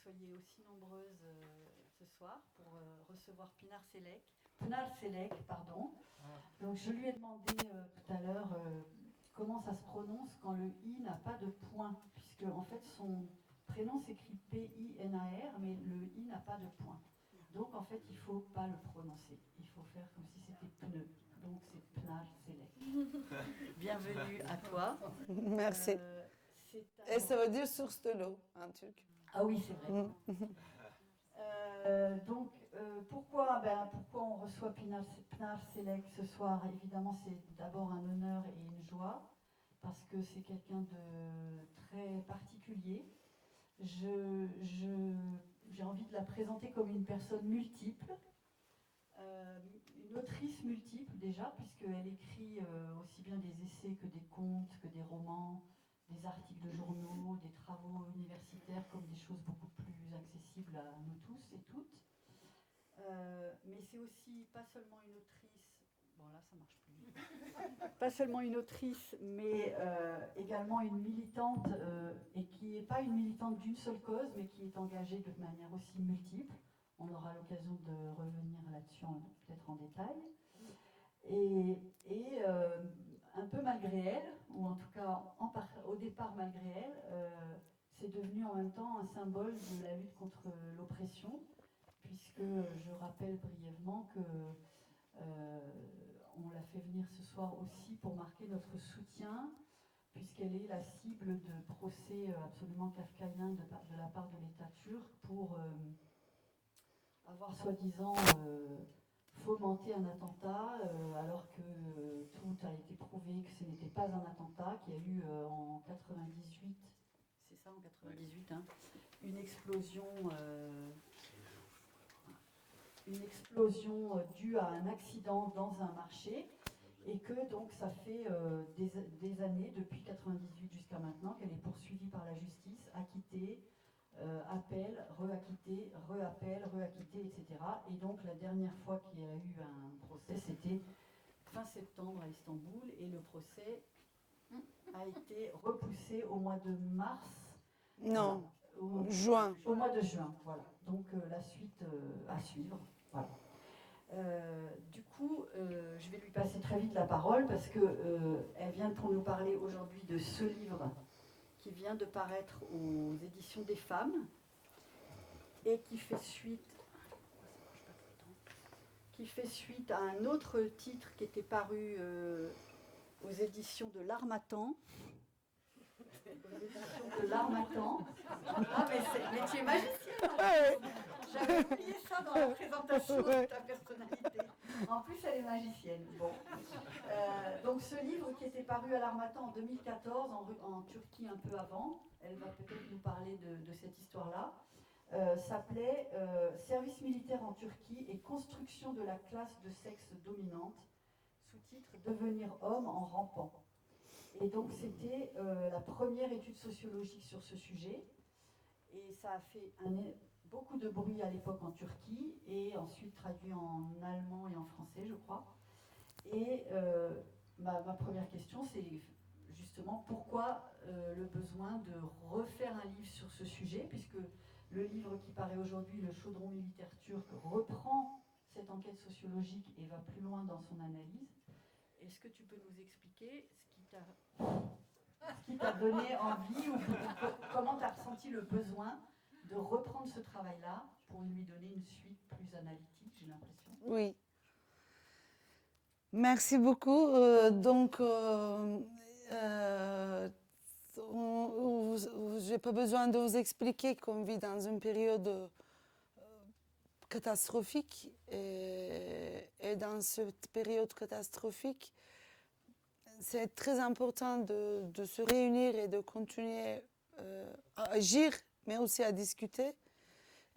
soyez aussi nombreuses ce soir pour recevoir Pinar Selek. Pinar Selek, pardon. Donc je lui ai demandé tout à l'heure comment ça se prononce quand le I n'a pas de point, puisque en fait son prénom s'écrit P-I-N-A-R, mais le I n'a pas de point. Donc en fait il ne faut pas le prononcer, il faut faire comme si c'était pneu. Donc c'est Pinar Selek. Bienvenue à toi. Merci. Et ça veut dire source de l'eau en turc. Ah oui, c'est vrai. Donc, pourquoi on reçoit Pinar Selek ce soir? Évidemment, c'est d'abord un honneur et une joie, parce que c'est quelqu'un de très particulier. J'ai envie de la présenter comme une personne multiple, une autrice multiple déjà, puisqu'elle écrit aussi bien des essais que des contes, que des romans, des articles de journaux, des travaux universitaires, comme des choses beaucoup plus accessibles à nous tous et toutes. Mais c'est aussi pas seulement une autrice, bon là ça marche plus, pas seulement une autrice, mais également une militante, et qui n'est pas une militante d'une seule cause, mais qui est engagée de manière aussi multiple. On aura l'occasion de revenir là-dessus peut-être en détail. Et un peu malgré elle, ou en tout cas au départ malgré elle, c'est devenu en même temps un symbole de la lutte contre l'oppression, puisque je rappelle brièvement que on l'a fait venir ce soir aussi pour marquer notre soutien, puisqu'elle est la cible de procès absolument kafkaïens de la part de l'État turc pour avoir soi-disant fomenté un attentat, alors que tout a été prouvé que ce n'était pas un attentat, qu'il y a eu en 98, c'est ça en 98, hein, une explosion due à un accident dans un marché, et que donc ça fait des années, depuis 98 jusqu'à maintenant, qu'elle est poursuivie par la justice, acquittée, appel, reacquitté, reappel, reacquitté, etc. Et donc la dernière fois qu'il y a eu un procès, c'était fin septembre à Istanbul, et le procès a été repoussé au mois de mars. Non, voilà, juin. Au mois de juin, voilà. Donc la suite à suivre. Voilà. Du coup, je vais lui passer très vite la parole, parce qu'elle vient pour nous parler aujourd'hui de ce livre qui vient de paraître aux éditions des Femmes et qui fait suite à un autre titre qui était paru aux éditions de l'Harmattan. Ah, mais tu es magicienne. J'avais oublié ça dans la présentation de ta personnalité. En plus, elle est magicienne. Bon. Donc ce livre qui était paru à l'Harmattan en 2014, en Turquie un peu avant, elle va peut-être nous parler de cette histoire-là, s'appelait Service militaire en Turquie et construction de la classe de sexe dominante, sous-titre Devenir homme en rampant. Et donc c'était la première étude sociologique sur ce sujet, et ça a fait beaucoup de bruit à l'époque en Turquie, et ensuite traduit en allemand et en français, je crois. Et ma première question, c'est justement pourquoi le besoin de refaire un livre sur ce sujet, puisque le livre qui paraît aujourd'hui, Le chaudron militaire turc, reprend cette enquête sociologique et va plus loin dans son analyse. Est-ce que tu peux nous expliquer ce qui t'a donné envie, ou comment tu as ressenti le besoin de reprendre ce travail-là pour lui donner une suite plus analytique, j'ai l'impression? Oui. Merci beaucoup. Je n'ai pas besoin de vous expliquer qu'on vit dans une période catastrophique. Et dans cette période catastrophique, c'est très important de se réunir et de continuer à agir, mais aussi à discuter.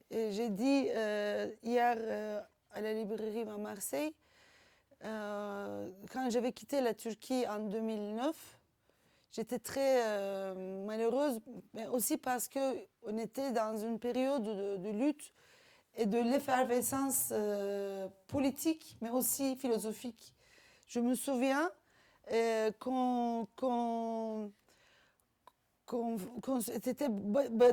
Et j'ai dit hier à la librairie à Marseille, quand j'avais quitté la Turquie en 2009, j'étais très malheureuse, mais aussi parce qu'on était dans une période de lutte et de l'effervescence politique, mais aussi philosophique. Je me souviens qu'on était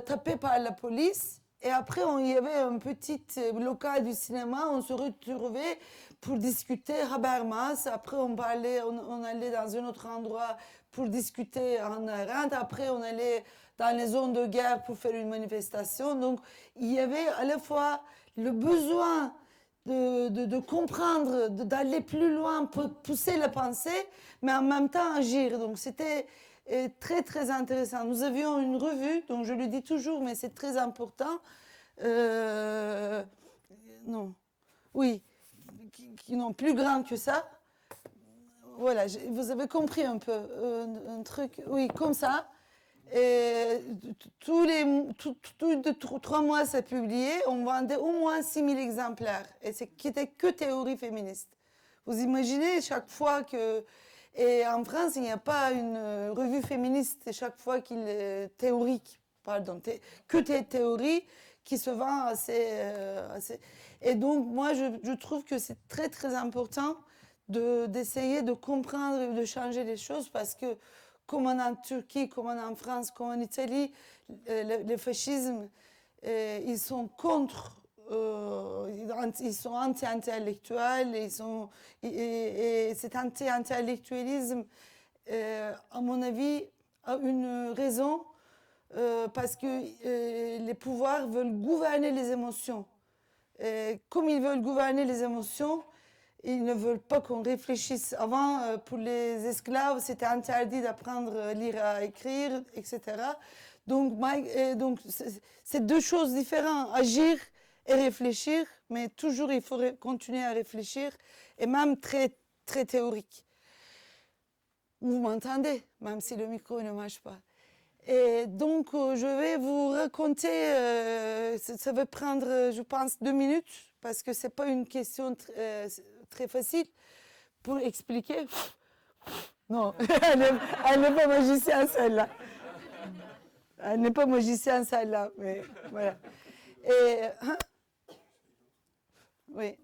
tapé par la police, Et après, il y avait un petit local du cinéma, on se retrouvait pour discuter Habermas. Après, on allait dans un autre endroit pour discuter en Iran. Après, on allait dans les zones de guerre pour faire une manifestation. Donc, il y avait à la fois le besoin de comprendre, d'aller plus loin, pour pousser la pensée, mais en même temps agir. Donc, c'était très, très intéressant. Nous avions une revue, donc je le dis toujours, mais c'est très important. Non, oui, non, plus grand que ça. Voilà, vous avez compris un peu, un truc, oui, comme ça. Et tous les 3 mois, c'est publié. On vendait au moins 6000 exemplaires. Et qui n'était que théorie féministe. Vous imaginez chaque fois que... Et en France, il n'y a pas une revue féministe chaque fois qu'il est théorique. Pardon, que des théories qui se vend assez... Et donc, moi, je trouve que c'est très, très important d'essayer de comprendre et de changer les choses parce que comme en Turquie, comme en France, comme en Italie, le fascisme, ils sont contre, ils sont anti-intellectuels, et cet anti-intellectualisme, à mon avis, a une raison, parce que les pouvoirs veulent gouverner les émotions. Comme ils veulent gouverner les émotions, ils ne veulent pas qu'on réfléchisse. Avant, pour les esclaves, c'était interdit d'apprendre à lire, à écrire, etc. Donc c'est deux choses différentes, agir et réfléchir, mais toujours il faut continuer à réfléchir, et même très, très théorique. Vous m'entendez, même si le micro ne marche pas. Et donc, je vais vous raconter, ça va prendre, je pense, 2 minutes, parce que ce n'est pas une question très facile pour expliquer. Non, elle n'est pas magicienne, celle-là. Elle n'est pas magicienne, celle-là, mais voilà. Et, hein? Oui.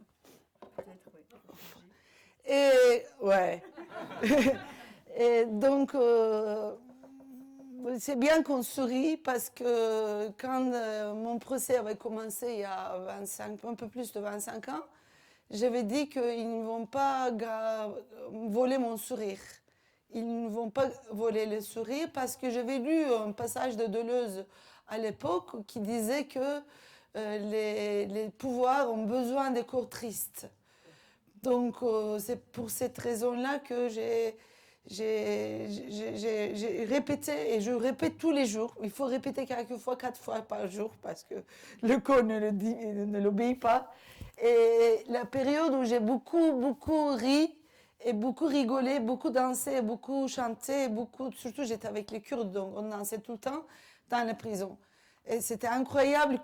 Et, ouais. Et donc, c'est bien qu'on sourit parce que quand mon procès avait commencé il y a un peu plus de 25 ans, j'avais dit qu'ils ne vont pas voler mon sourire. Ils ne vont pas voler le sourire parce que j'avais lu un passage de Deleuze à l'époque qui disait que les pouvoirs ont besoin des corps tristes. Donc c'est pour cette raison-là que j'ai répété, et je répète tous les jours. Il faut répéter quelquefois 4 fois par jour parce que le corps ne l'obéit pas. Et la période où j'ai beaucoup, beaucoup ri et beaucoup rigolé, beaucoup dansé, beaucoup chanté, surtout j'étais avec les Kurdes, donc on dansait tout le temps dans la prison. Et c'était incroyable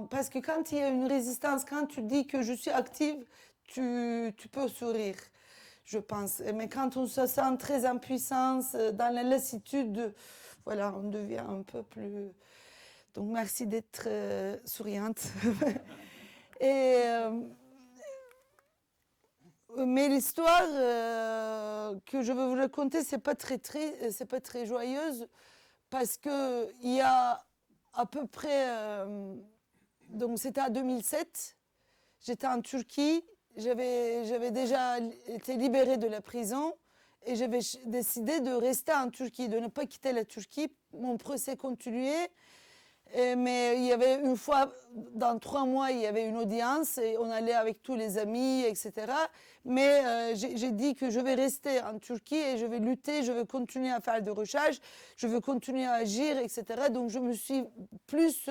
parce que quand il y a une résistance, quand tu dis que je suis active, tu peux sourire, je pense. Mais quand on se sent très en puissance, dans la lassitude, voilà, on devient un peu plus... Donc merci d'être souriante. Mais l'histoire que je veux vous raconter, c'est pas très joyeuse, parce que il y a à peu près, donc c'était en 2007, j'étais en Turquie, j'avais déjà été libérée de la prison et j'avais décidé de rester en Turquie, de ne pas quitter la Turquie. Mon procès continuait. Mais il y avait une fois, dans 3 mois, il y avait une audience et on allait avec tous les amis, etc. Mais j'ai dit que je vais rester en Turquie et je vais lutter, je vais continuer à faire des recherches, je vais continuer à agir, etc. Donc je me suis plus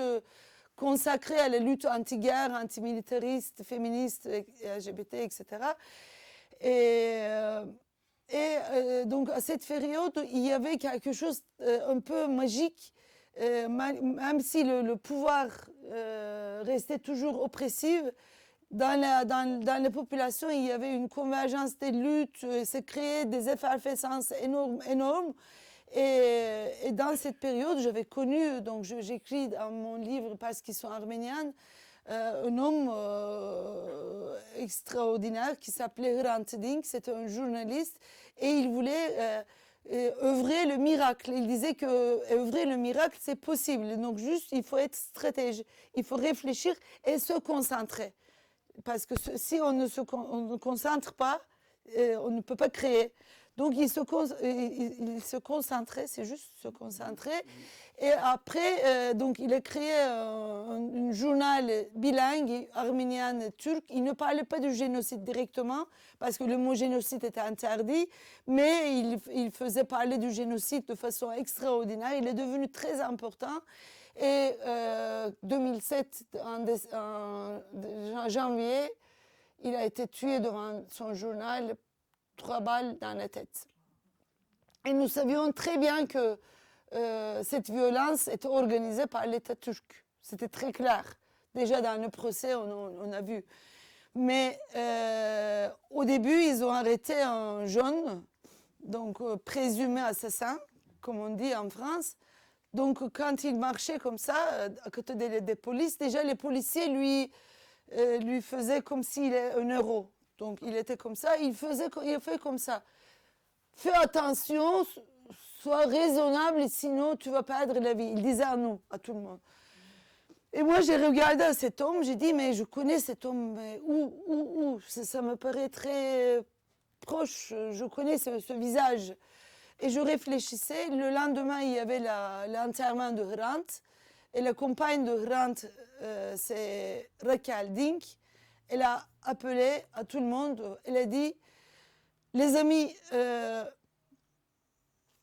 consacrée à la lutte anti-guerre, antimilitariste, féministe, LGBT, etc. Donc à cette période, il y avait quelque chose un peu magique. Même si le pouvoir restait toujours oppressif, dans la population, il y avait une convergence des luttes, s'est créé des effervescences énormes. Et dans cette période, j'avais connu, donc j'écris dans mon livre parce qu'ils sont arméniens, un homme extraordinaire qui s'appelait Hrant Dink, c'était un journaliste, et il voulait œuvrer le miracle. Il disait que œuvrer le miracle, c'est possible. Donc juste, il faut être stratège, il faut réfléchir et se concentrer. Parce que si on ne concentre pas, on ne peut pas créer. Donc il se concentrait, c'est juste se concentrer. Et après, donc il a créé un journal bilingue, arménien et turc. Il ne parlait pas du génocide directement, parce que le mot génocide était interdit, mais il faisait parler du génocide de façon extraordinaire. Il est devenu très important. Et 2007, en janvier, il a été tué devant son journal, 3 balles dans la tête. Et nous savions très bien que cette violence était organisée par l'État turc. C'était très clair. Déjà dans le procès, on a vu. Mais au début, ils ont arrêté un jeune, donc présumé assassin, comme on dit en France. Donc quand il marchait comme ça, à côté des polices, déjà les policiers lui faisaient comme s'il était un héros. Donc il était comme ça, il fait comme ça. Fais attention, sois raisonnable, sinon tu vas perdre la vie. Il disait à nous, à tout le monde. Et moi, j'ai regardé cet homme, j'ai dit, mais je connais cet homme, mais où ça me paraît très proche, je connais ce visage. Et je réfléchissais, le lendemain, il y avait l'enterrement de Hrant, et la compagne de Hrant, c'est Raquel Dink. Elle a appelé à tout le monde, elle a dit, les amis,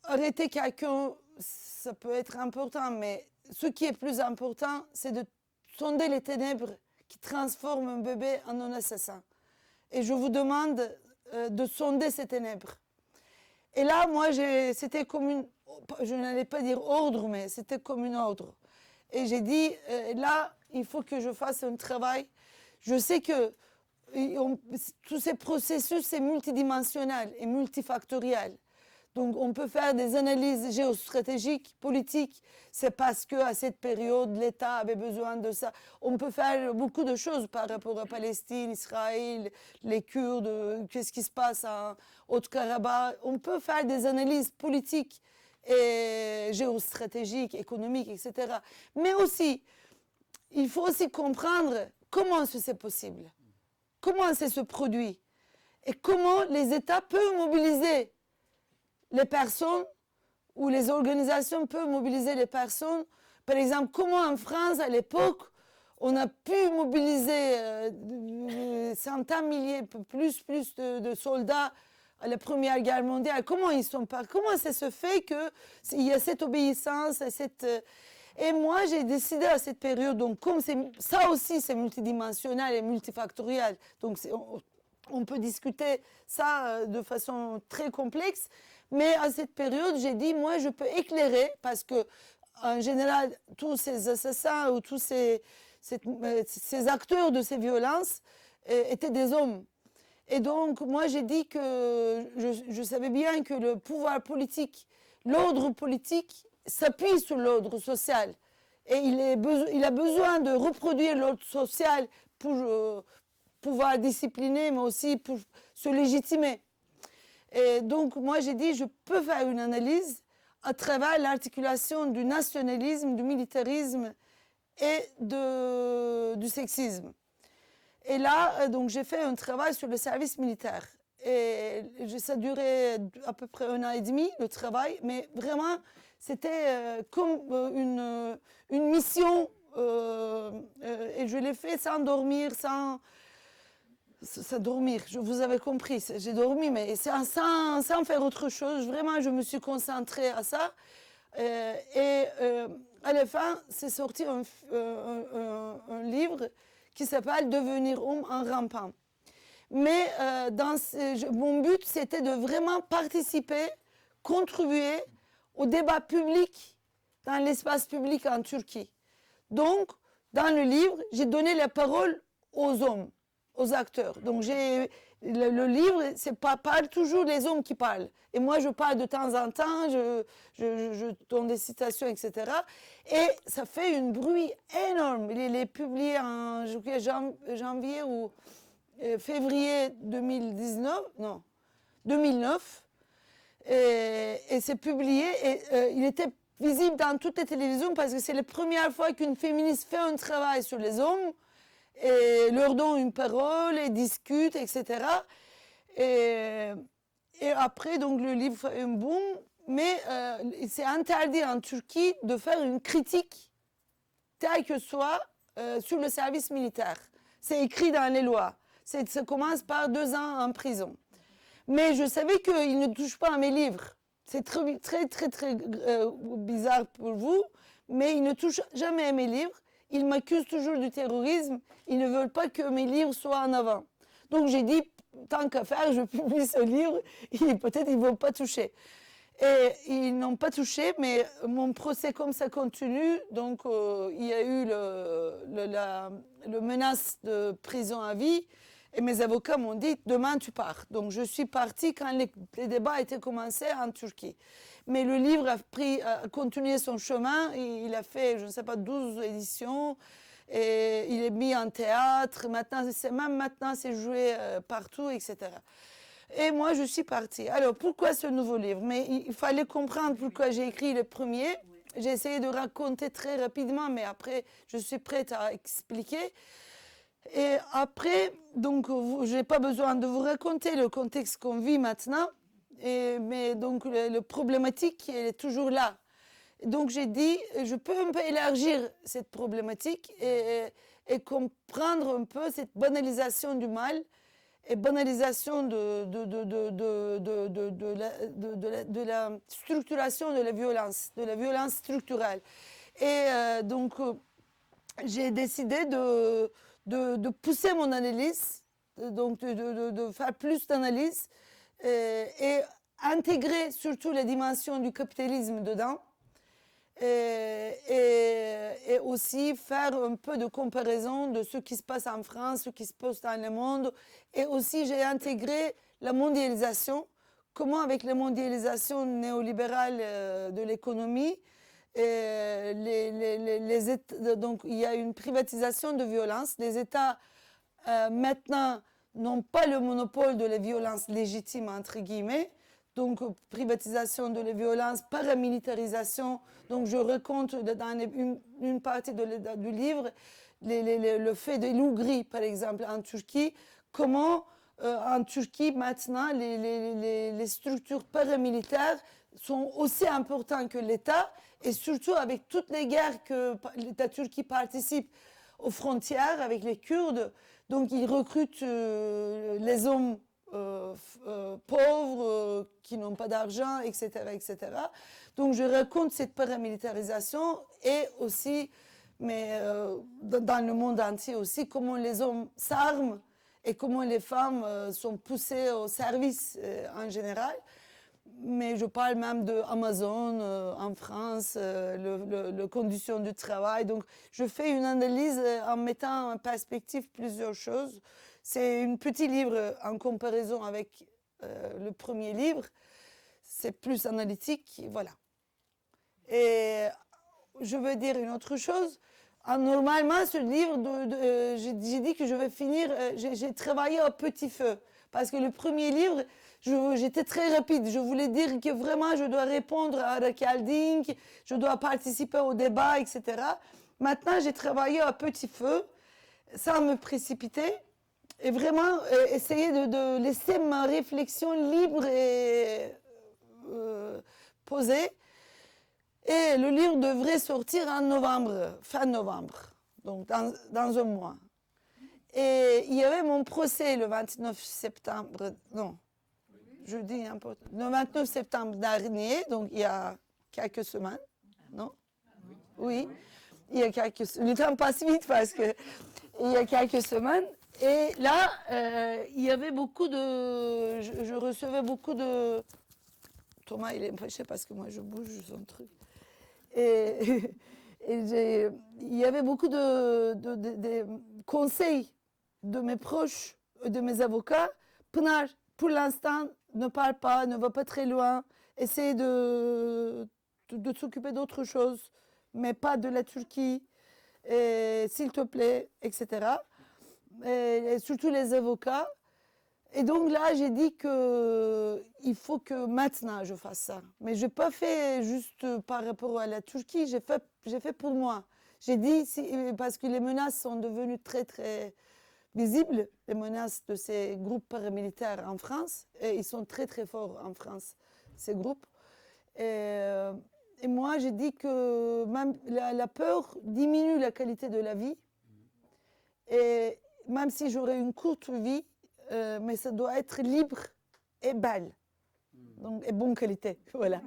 arrêter quelqu'un, ça peut être important, mais ce qui est plus important, c'est de sonder les ténèbres qui transforment un bébé en un assassin. Et je vous demande de sonder ces ténèbres. Et là, moi, c'était comme une, je n'allais pas dire ordre, mais c'était comme un ordre. Et j'ai dit, là, il faut que je fasse un travail. Je sais que tous ces processus, c'est multidimensionnel et multifactoriel. Donc, on peut faire des analyses géostratégiques, politiques. C'est parce qu'à cette période, l'État avait besoin de ça. On peut faire beaucoup de choses par rapport à Palestine, Israël, les Kurdes, qu'est-ce qui se passe en Haut-Karabakh. On peut faire des analyses politiques et géostratégiques, économiques, etc. Mais aussi, il faut aussi comprendre comment c'est possible, comment ça se produit et comment les États peuvent mobiliser les personnes ou les organisations peuvent mobiliser les personnes. Par exemple, comment en France, à l'époque, on a pu mobiliser centaines, milliers, plus de soldats à la Première Guerre mondiale. Comment ça se fait qu'il y a cette obéissance, Et moi, j'ai décidé à cette période, donc comme ça aussi, c'est multidimensionnel et multifactoriel, donc on peut discuter ça de façon très complexe. Mais à cette période, j'ai dit, moi, je peux éclairer, parce que en général, tous ces assassins ou tous ces acteurs de ces violences étaient des hommes. Et donc, moi, j'ai dit que je savais bien que le pouvoir politique, l'ordre politique, s'appuie sur l'ordre social. Et il a besoin de reproduire l'ordre social pour pouvoir discipliner, mais aussi pour se légitimer. Et donc, moi, j'ai dit, je peux faire une analyse à travers l'articulation du nationalisme, du militarisme et du sexisme. Et là, donc, j'ai fait un travail sur le service militaire. Et ça durait à peu près 1 an et demi, le travail, mais vraiment, c'était comme une mission. Et je l'ai fait sans dormir, sans dormir, vous avez compris, j'ai dormi, mais sans faire autre chose. Vraiment, je me suis concentrée à ça. Et à la fin, c'est sorti un livre qui s'appelle « Devenir homme en rampant ». Mais mon but, c'était de vraiment participer, contribuer au débat public dans l'espace public en Turquie. Donc, dans le livre, j'ai donné la parole aux hommes, aux acteurs. Donc, le livre, c'est pas toujours les hommes qui parlent. Et moi, je parle de temps en temps, je donne des citations, etc. Et ça fait un bruit énorme. Il est publié en janvier ou février 2009. Et c'est publié. Et il était visible dans toutes les télévisions parce que c'est la première fois qu'une féministe fait un travail sur les hommes et leur donne une parole et discute, etc. Et, et après, donc, le livre fait un boom, mais c'est interdit en Turquie de faire une critique telle que soit sur le service militaire. C'est écrit dans les lois. Ça commence par 2 ans en prison. Mais je savais qu'il ne touche pas à mes livres. C'est très bizarre pour vous, mais il ne touche jamais à mes livres. Ils m'accusent toujours du terrorisme. Ils ne veulent pas que mes livres soient en avant. Donc j'ai dit, tant qu'à faire, je publie ce livre et peut-être ils ne vont pas toucher. Et ils n'ont pas touché, mais mon procès comme ça continue. Donc il y a eu le menace de prison à vie. Et mes avocats m'ont dit, demain tu pars. Donc je suis partie quand les débats étaient commencés en Turquie. Mais le livre a continué son chemin. Il a fait, je ne sais pas, 12 éditions. Et il est mis en théâtre. Maintenant, c'est joué partout, etc. Et moi, je suis partie. Alors, pourquoi ce nouveau livre? Mais il fallait comprendre pourquoi j'ai écrit le premier. J'ai essayé de raconter très rapidement, mais après, je suis prête à expliquer. Et après, donc, je n'ai pas besoin de vous raconter le contexte qu'on vit maintenant, mais donc, le problématique, elle est toujours là. Donc, j'ai dit, je peux un peu élargir cette problématique et comprendre un peu cette banalisation du mal et banalisation de la structuration de la violence structurelle. Et donc, j'ai décidé de pousser mon analyse, donc de faire plus d'analyse et intégrer surtout les dimensions du capitalisme dedans et aussi faire un peu de comparaison de ce qui se passe en France, ce qui se passe dans le monde. Et aussi, j'ai intégré la mondialisation, comment avec la mondialisation néolibérale de l'économie, donc il y a une privatisation de violence. Les États maintenant n'ont pas le monopole de la violence légitime, entre guillemets. Donc privatisation de la violence, paramilitarisation. Donc je raconte dans une partie du livre le fait des loups gris, par exemple, en Turquie. Comment en Turquie maintenant les structures paramilitaires sont aussi importantes que l'État, et surtout avec toutes les guerres que la Turquie participe aux frontières avec les Kurdes. Donc ils recrutent les hommes pauvres qui n'ont pas d'argent, etc., etc. Donc je raconte cette paramilitarisation et aussi, mais dans le monde entier aussi, comment les hommes s'arment et comment les femmes sont poussées au service en général. Mais je parle même d'Amazon en France, les conditions du travail. Donc, je fais une analyse en mettant en perspective plusieurs choses. C'est un petit livre en comparaison avec le premier livre. C'est plus analytique, voilà. Et je veux dire une autre chose. Normalement, ce livre, j'ai dit que je vais finir, j'ai travaillé à petit feu. Parce que le premier livre, j'étais très rapide. Je voulais dire que vraiment, je dois répondre à Raquel Dink, je dois participer au débat, etc. Maintenant, j'ai travaillé à petit feu, sans me précipiter, et vraiment essayer de laisser ma réflexion libre et posée. Et le livre devrait sortir en novembre, fin novembre, donc dans un mois. Et il y avait mon procès le 29 septembre, non, je dis n'importe, le 29 septembre dernier, donc il y a quelques semaines, non? Oui, il y a quelques semaines. Le temps passe vite parce que il y a quelques semaines. Et là, il y avait beaucoup de, je recevais beaucoup de, Thomas il est empêché parce que moi je bouge son truc. Et il y avait beaucoup de conseils de mes proches, de mes avocats. Pınar, pour l'instant, ne parle pas, ne va pas très loin. Essaye de s'occuper d'autre chose, mais pas de la Turquie, s'il te plaît, etc. Et surtout les avocats. Et donc là, j'ai dit qu'il faut que maintenant je fasse ça. Mais je n'ai pas fait juste par rapport à la Turquie, j'ai fait pour moi. J'ai dit, parce que les menaces sont devenues très, très visibles, les menaces de ces groupes paramilitaires en France, et ils sont très, très forts en France, ces groupes. Et moi, j'ai dit que même la peur diminue la qualité de la vie. Et même si j'aurais une courte vie, mais ça doit être libre et belle. Donc, et bonne qualité, voilà.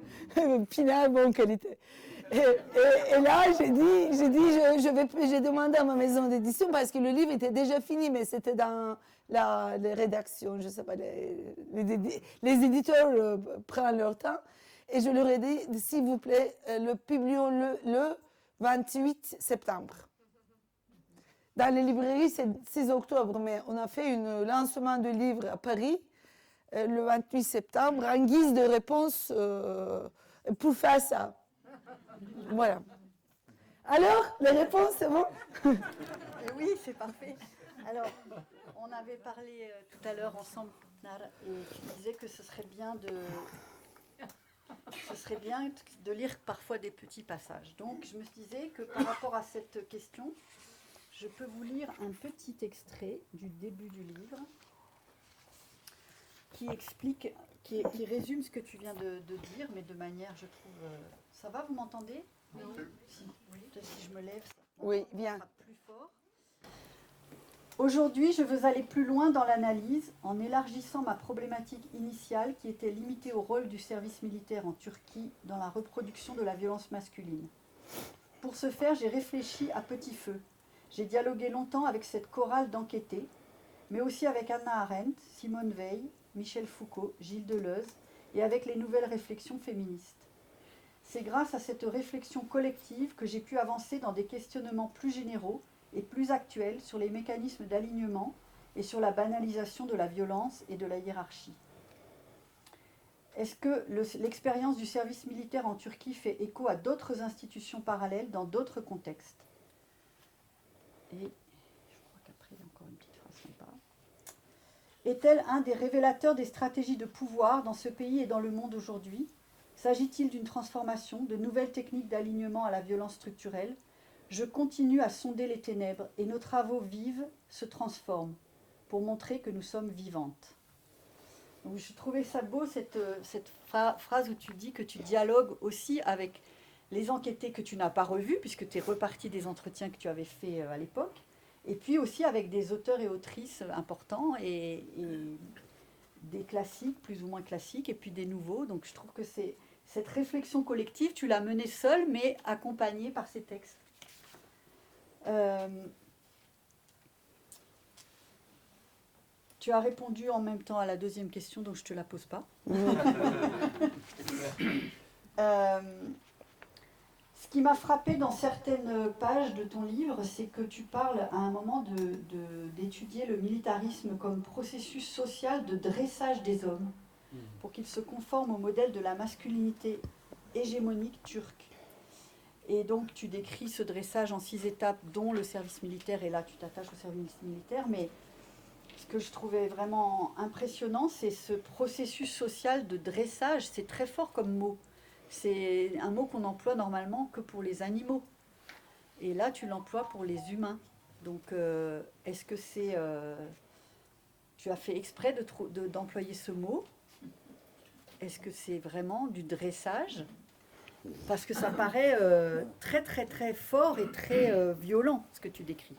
Pinard, bonne qualité. Et là, j'ai demandé à ma maison d'édition, parce que le livre était déjà fini, mais c'était dans les rédactions, je ne sais pas, les éditeurs prennent leur temps. Et je leur ai dit, s'il vous plaît, publions-le 28 septembre. Dans les librairies, c'est 6 octobre, mais on a fait un lancement de livre à Paris le 28 septembre en guise de réponse pour faire ça. Voilà. Alors, les réponses, c'est bon? Oui, c'est parfait. Alors, on avait parlé tout à l'heure ensemble, Nar, et tu disais que ce serait bien de lire parfois des petits passages. Donc, je me disais que par rapport à cette question, je peux vous lire un petit extrait du début du livre qui explique, qui résume ce que tu viens de dire, mais de manière, je trouve... Ça va, vous m'entendez? Oui. Si. Peut-être si je me lève, ça Oui, bien. sera plus fort. Aujourd'hui, je veux aller plus loin dans l'analyse en élargissant ma problématique initiale qui était limitée au rôle du service militaire en Turquie dans la reproduction de la violence masculine. Pour ce faire, j'ai réfléchi à petit feu. J'ai dialogué longtemps avec cette chorale d'enquêtés, mais aussi avec Hannah Arendt, Simone Veil, Michel Foucault, Gilles Deleuze, et avec les nouvelles réflexions féministes. C'est grâce à cette réflexion collective que j'ai pu avancer dans des questionnements plus généraux et plus actuels sur les mécanismes d'alignement et sur la banalisation de la violence et de la hiérarchie. Est-ce que l'expérience du service militaire en Turquie fait écho à d'autres institutions parallèles dans d'autres contextes? Et je crois qu'après, il y a encore une petite phrase sympa. Est-elle un des révélateurs des stratégies de pouvoir dans ce pays et dans le monde aujourd'hui? S'agit-il d'une transformation, de nouvelles techniques d'alignement à la violence structurelle? Je continue à sonder les ténèbres et nos travaux vivent, se transforment, pour montrer que nous sommes vivantes. Donc, je trouvais ça beau, cette phrase où tu dis que tu dialogues aussi avec les enquêtés que tu n'as pas revus, puisque tu es reparti des entretiens que tu avais faits à l'époque, et puis aussi avec des auteurs et autrices importants, et des classiques, plus ou moins classiques, et puis des nouveaux. Donc je trouve que cette réflexion collective, tu l'as menée seule, mais accompagnée par ces textes. Tu as répondu en même temps à la deuxième question, donc je ne te la pose pas. Ce qui m'a frappé dans certaines pages de ton livre, c'est que tu parles à un moment d'étudier le militarisme comme processus social de dressage des hommes pour qu'ils se conforment au modèle de la masculinité hégémonique turque. Et donc tu décris ce dressage en 6 étapes, dont le service militaire, et là tu t'attaches au service militaire, mais ce que je trouvais vraiment impressionnant, c'est ce processus social de dressage. C'est très fort comme mot. C'est un mot qu'on emploie normalement que pour les animaux. Et là, tu l'emploies pour les humains. Donc, est-ce que c'est... tu as fait exprès d'employer ce mot? Est-ce que c'est vraiment du dressage? Parce que ça paraît très, très, très fort et très violent, ce que tu décris.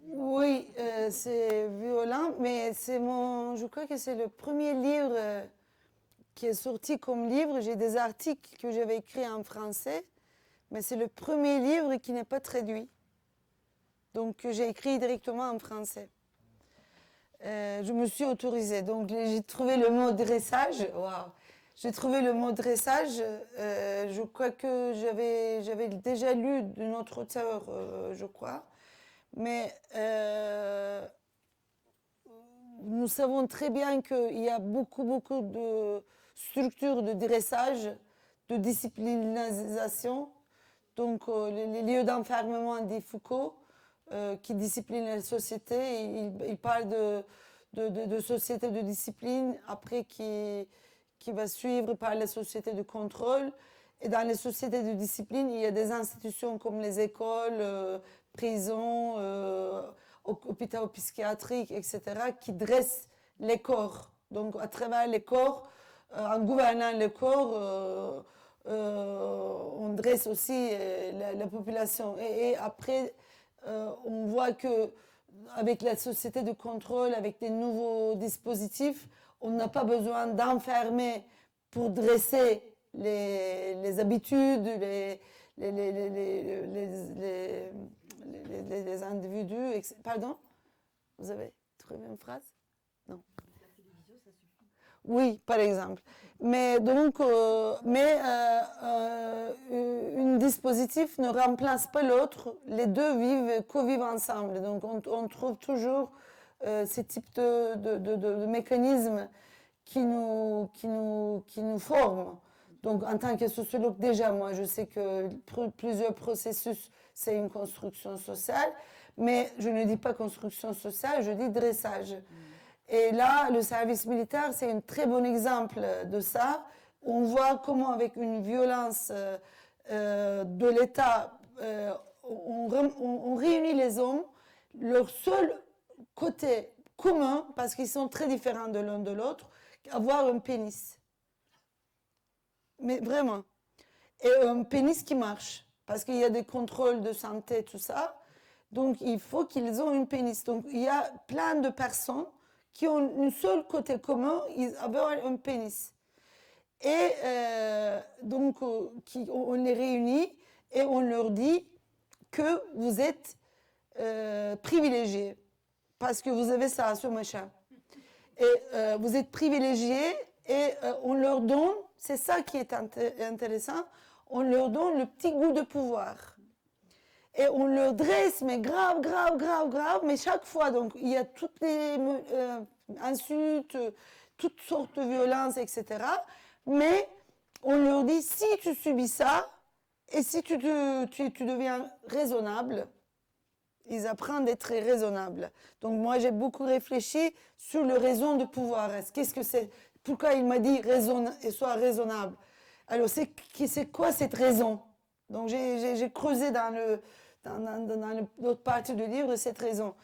Oui, c'est violent, mais je crois que c'est le premier livre qui est sorti comme livre. J'ai des articles que j'avais écrits en français, mais c'est le premier livre qui n'est pas traduit. Donc j'ai écrit directement en français. Je me suis autorisée. Donc j'ai trouvé le mot dressage. Waouh! J'ai trouvé le mot dressage. Je crois que j'avais déjà lu d'une autre auteure, je crois. Mais nous savons très bien qu'il y a beaucoup de structures de dressage, de disciplinisation, donc les lieux d'enfermement, dit Foucault, qui disciplinent la société. Il parle de société de discipline, après qui va suivre par les sociétés de contrôle. Et dans les sociétés de discipline, il y a des institutions comme les écoles, prisons, hôpitaux psychiatriques, etc., qui dressent les corps. Donc, à travers les corps, en gouvernant les corps, on dresse aussi la population. Et après, on voit que avec la société de contrôle, avec des nouveaux dispositifs, on n'a pas besoin d'enfermer pour dresser les habitudes, les individus. Pardon? Vous avez trouvé une phrase? Non. Oui, par exemple. Mais donc, un dispositif ne remplace pas l'autre. Les deux co-vivent ensemble. Donc, on trouve toujours ces types de mécanismes qui nous forment. Donc, en tant que sociologue, déjà, moi, je sais que plusieurs processus, c'est une construction sociale, mais je ne dis pas construction sociale, je dis dressage. Et là, le service militaire, c'est un très bon exemple de ça. On voit comment, avec une violence de l'État, on réunit les hommes, leur seul côté commun, parce qu'ils sont très différents de l'un de l'autre, avoir un pénis. Mais vraiment. Et un pénis qui marche, parce qu'il y a des contrôles de santé, tout ça. Donc, il faut qu'ils aient un pénis. Donc, il y a plein de personnes qui ont un seul côté commun, ils avaient un pénis. Et donc, on les réunit et on leur dit que vous êtes privilégiés, parce que vous avez ça, ce machin. Et vous êtes privilégiés et on leur donne, c'est ça qui est intéressant, on leur donne le petit goût de pouvoir. Et on leur dresse, mais grave, mais chaque fois, donc il y a toutes les insultes, toutes sortes de violences, etc. Mais on leur dit, si tu subis ça, et si tu deviens raisonnable, ils apprennent d'être raisonnables. Donc moi, j'ai beaucoup réfléchi sur le raison de pouvoir. Qu'est-ce que c'est? Pourquoi il m'a dit sois raisonnable? Alors, c'est quoi cette raison? Donc j'ai creusé dans l'autre partie du livre cette raison.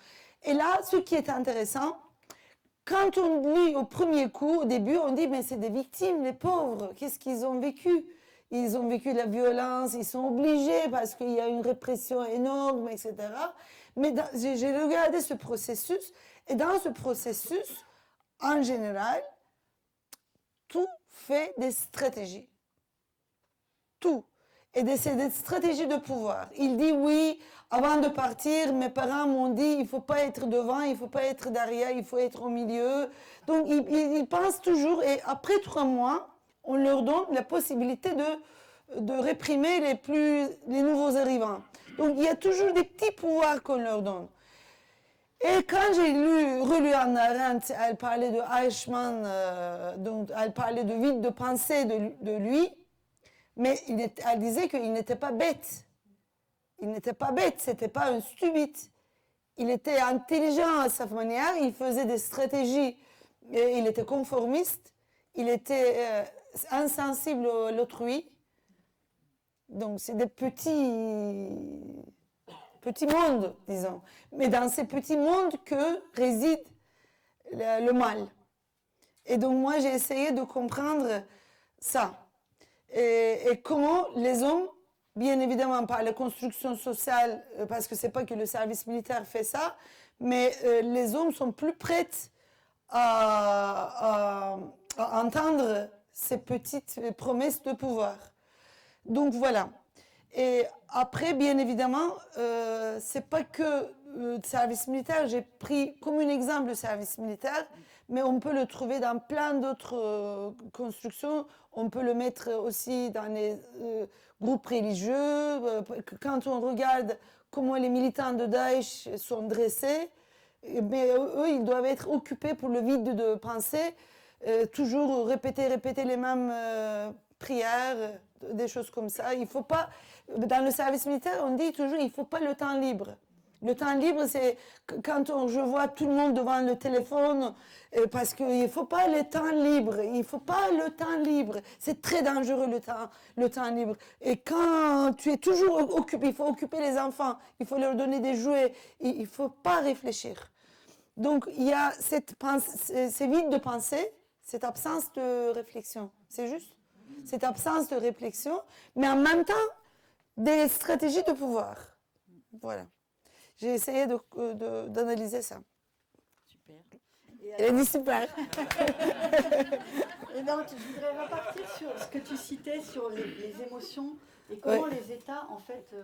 Et là, ce qui est intéressant, quand on lit au premier coup, au début, on dit, mais c'est des victimes, les pauvres, qu'est-ce qu'ils ont vécu? Ils ont vécu la violence, ils sont obligés parce qu'il y a une répression énorme, etc. Mais j'ai regardé ce processus, et dans ce processus, en général, tout fait des stratégies. Tout. Et c'est des stratégies de pouvoir. Il dit oui, avant de partir, mes parents m'ont dit il ne faut pas être devant, il ne faut pas être derrière, il faut être au milieu. Donc ils pensent toujours, et après 3 mois, on leur donne la possibilité de réprimer les nouveaux arrivants. Donc il y a toujours des petits pouvoirs qu'on leur donne. Et quand j'ai relu Hannah Arendt, elle parlait de Eichmann, donc elle parlait de vide de pensée de lui. Mais elle disait qu'il n'était pas bête. Il n'était pas bête, c'était pas un stupide. Il était intelligent à sa manière, il faisait des stratégies, il était conformiste, il était insensible à l'autrui. Donc c'est des petits mondes, disons. Mais dans ces petits mondes que réside le mal. Et donc moi j'ai essayé de comprendre ça. Et comment les hommes, bien évidemment par la construction sociale, parce que ce n'est pas que le service militaire fait ça, mais les hommes sont plus prêts à entendre ces petites promesses de pouvoir. Donc voilà. Et après, bien évidemment, c'est pas que le service militaire, j'ai pris comme un exemple le service militaire, mais on peut le trouver dans plein d'autres constructions. On peut le mettre aussi dans les groupes religieux. Quand on regarde comment les militants de Daesh sont dressés, mais eux, ils doivent être occupés pour le vide de pensée, toujours répéter les mêmes prière, des choses comme ça. Il faut pas, dans le service militaire, on dit toujours, il ne faut pas le temps libre. Le temps libre, c'est quand je vois tout le monde devant le téléphone, parce qu'il ne faut pas le temps libre. Il ne faut pas le temps libre. C'est très dangereux le temps libre. Et quand tu es toujours occupé, il faut occuper les enfants, il faut leur donner des jouets, il ne faut pas réfléchir. Donc, il y a c'est vide de pensée, cette absence de réflexion. C'est juste? Cette absence de réflexion, mais en même temps, des stratégies de pouvoir. Voilà. J'ai essayé d'analyser ça. Super. Elle a dit super. Et donc, je voudrais repartir sur ce que tu citais sur les émotions et comment les États, en fait,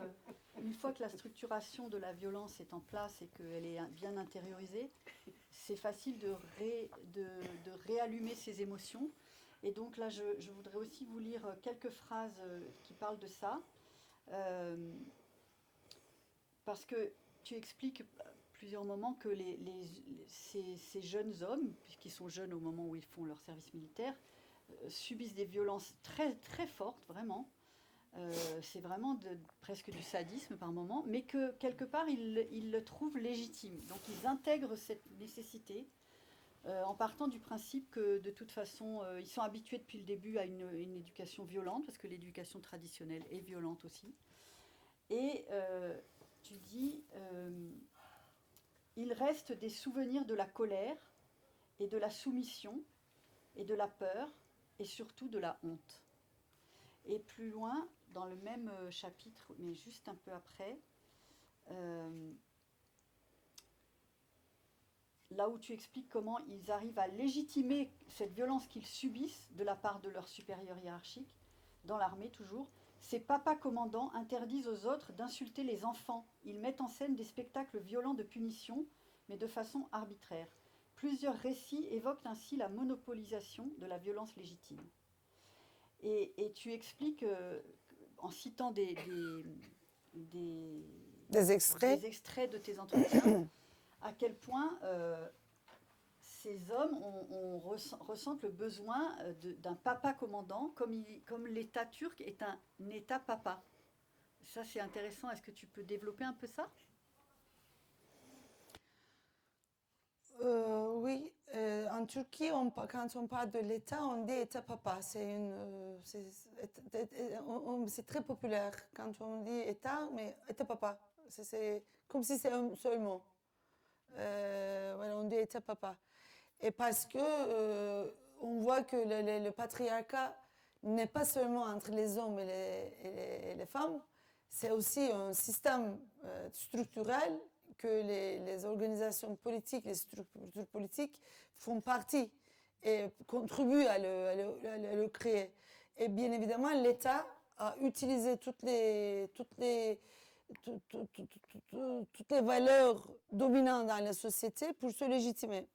une fois que la structuration de la violence est en place et qu'elle est bien intériorisée, c'est facile de réallumer ces émotions. Et donc là, je voudrais aussi vous lire quelques phrases qui parlent de ça. Parce que tu expliques plusieurs moments que ces jeunes hommes, puisqu'ils sont jeunes au moment où ils font leur service militaire, subissent des violences très, très fortes, vraiment. C'est vraiment presque du sadisme par moment, mais que quelque part, ils le trouvent légitime. Donc ils intègrent cette nécessité en partant du principe que de toute façon, ils sont habitués depuis le début à une éducation violente, parce que l'éducation traditionnelle est violente aussi. Et tu dis, il reste des souvenirs de la colère et de la soumission et de la peur et surtout de la honte. Et plus loin, dans le même chapitre, mais juste un peu après, là où tu expliques comment ils arrivent à légitimer cette violence qu'ils subissent de la part de leurs supérieurs hiérarchiques, dans l'armée toujours. Ces papas commandants interdisent aux autres d'insulter les enfants. Ils mettent en scène des spectacles violents de punition, mais de façon arbitraire. Plusieurs récits évoquent ainsi la monopolisation de la violence légitime. Et tu expliques, en citant des extraits de tes entretiens, à quel point ces hommes ressentent le besoin d'un papa commandant, comme l'État turc est un État papa. Ça, c'est intéressant. Est-ce que tu peux développer un peu ça? Oui, en Turquie, quand on parle de l'État, on dit État papa. C'est très populaire quand on dit État, mais État papa. C'est comme si c'est un seul mot. Voilà, on dit État papa. Et parce que on voit que le patriarcat n'est pas seulement entre les hommes et les femmes, c'est aussi un système structurel que les organisations politiques, les structures politiques font partie et contribuent à le créer. Et bien évidemment, l'État a utilisé toutes les valeurs dominantes dans la société pour se légitimer.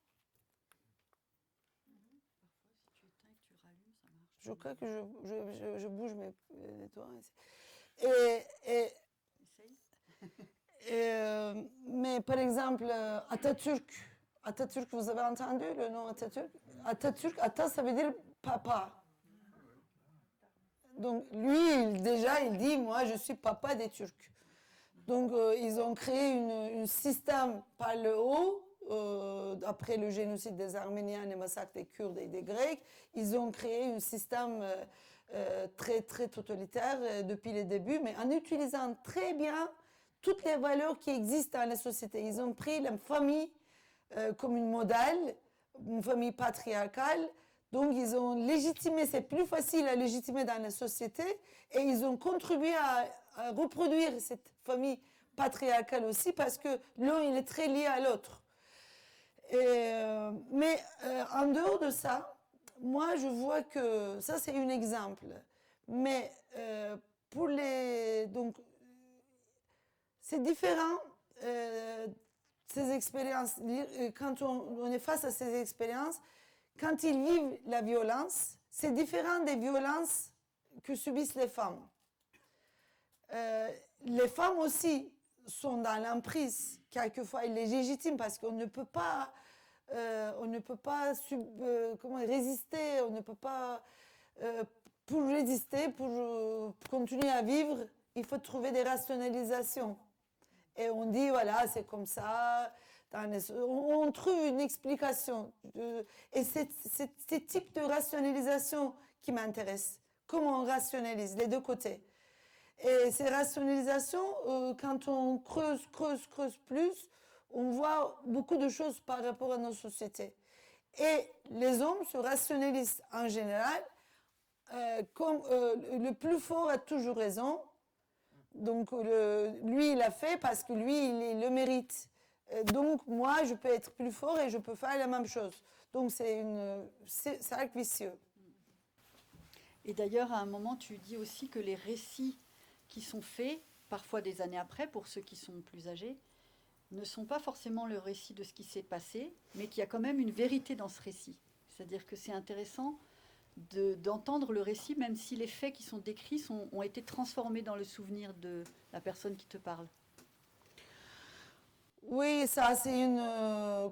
Je crois que je bouge mes doigts. Mais par exemple, Atatürk, vous avez entendu le nom Atatürk? Ata, ça veut dire papa. Donc lui, déjà, il dit, moi, je suis papa des Turcs. Donc ils ont créé un système par le haut, après le génocide des Arméniens, les massacres des Kurdes et des Grecs, ils ont créé un système très, très totalitaire depuis le début, mais en utilisant très bien toutes les valeurs qui existent dans la société. Ils ont pris la famille comme une modèle, une famille patriarcale. Donc, ils ont légitimé, c'est plus facile à légitimer dans la société, et ils ont contribué à reproduire cette famille patriarcale aussi, parce que l'un, il est très lié à l'autre. Mais en dehors de ça, moi, je vois que ça, c'est un exemple. Mais pour les... Donc, c'est différent, ces expériences. Quand on est face à ces expériences, quand ils vivent la violence, c'est différent des violences que subissent les femmes. Les femmes aussi sont dans l'emprise, quelquefois elles les légitiment, parce qu'on ne peut pas, résister, on ne peut pas pour résister, pour continuer à vivre, il faut trouver des rationalisations. Et on dit, voilà, c'est comme ça. On trouve une explication. Et c'est ce type de rationalisation qui m'intéresse. Comment on rationalise les deux côtés. Et ces rationalisations, quand on creuse plus, on voit beaucoup de choses par rapport à nos sociétés. Et les hommes se rationalisent en général comme le plus fort a toujours raison. Donc lui, il a fait parce que lui, il le mérite. Donc moi, je peux être plus fort et je peux faire la même chose. Donc c'est un cercle vicieux. Et d'ailleurs, à un moment, tu dis aussi que les récits qui sont faits, parfois des années après, pour ceux qui sont plus âgés, ne sont pas forcément le récit de ce qui s'est passé, mais qu'il y a quand même une vérité dans ce récit. C'est-à-dire que c'est intéressant d'entendre le récit, même si les faits qui sont décrits ont été transformés dans le souvenir de la personne qui te parle. Oui, ça c'est une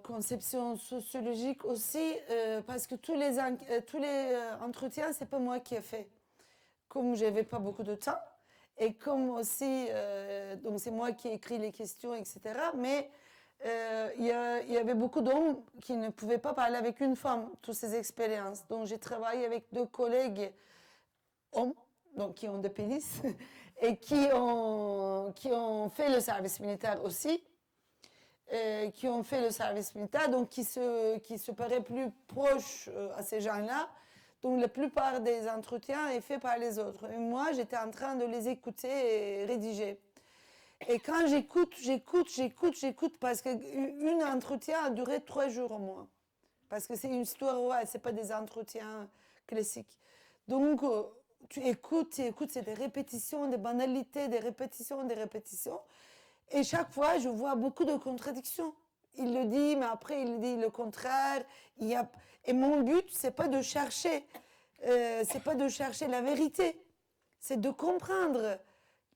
conception sociologique aussi, parce que tous les entretiens, c'est pas moi qui ai fait. Comme j'avais pas beaucoup de temps, et comme aussi, donc c'est moi qui ai écrit les questions, etc. Mais il y avait beaucoup d'hommes qui ne pouvaient pas parler avec une femme, toutes ces expériences. Donc j'ai travaillé avec 2 collègues hommes, donc qui ont des pénis, et qui ont fait le service militaire aussi. Qui ont fait le service militaire, donc qui se paraît plus proches à ces gens-là. Donc la plupart des entretiens est fait par les autres. Et moi, j'étais en train de les écouter et rédiger. Et quand j'écoute, parce qu'un entretien a duré 3 jours au moins. Parce que c'est une histoire orale, c'est pas des entretiens classiques. Donc, tu écoutes, c'est des répétitions, des banalités, des répétitions. Et chaque fois, je vois beaucoup de contradictions. Il le dit, mais après, il dit le contraire. Et mon but, c'est pas de chercher la vérité. C'est de comprendre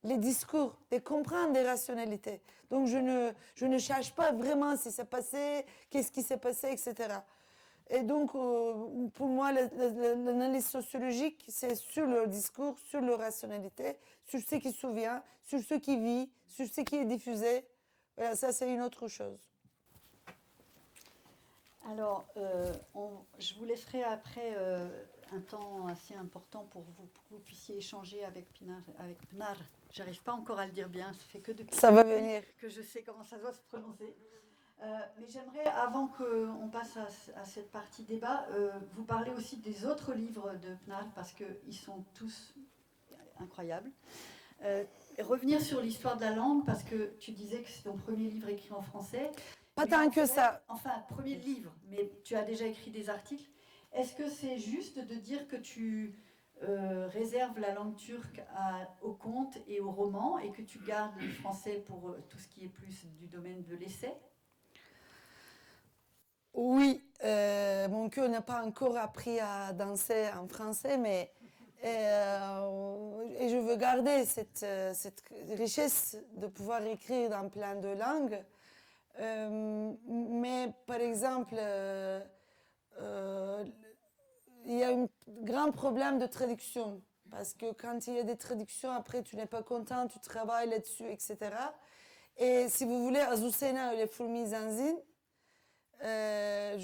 les discours, de comprendre les rationalités. Donc, je ne cherche pas vraiment ce qui s'est passé, qu'est-ce qui s'est passé, etc. Et donc, pour moi, l'analyse sociologique, c'est sur le discours, sur leur rationalité, sur ce qui se souvient, sur ce qui vit, sur ce qui est diffusé. Voilà, ça, c'est une autre chose. Alors, je vous laisserai après un temps assez important pour que vous puissiez échanger avec Pnar. J'arrive pas encore à le dire bien, ça fait que depuis ça va venir. Que je sais comment ça doit se prononcer. Mais j'aimerais, avant qu'on passe à cette partie débat, vous parler aussi des autres livres de Pnar, parce qu'ils sont tous incroyables. Revenir sur l'histoire de la langue, parce que tu disais que c'est ton premier livre écrit en français. Pas tant que ça. Enfin, premier livre, mais tu as déjà écrit des articles. Est-ce que c'est juste de dire que tu réserves la langue turque au conte et au roman, et que tu gardes le français pour tout ce qui est plus du domaine de l'essai ? Oui, mon cœur n'a pas encore appris à danser en français, mais et je veux garder cette richesse de pouvoir écrire dans plein de langues. Mais par exemple, il y a un grand problème de traduction, parce que quand il y a des traductions, après tu n'es pas content, tu travailles là-dessus, etc. Et si vous voulez, Azucena et les fourmis zanzine, c'est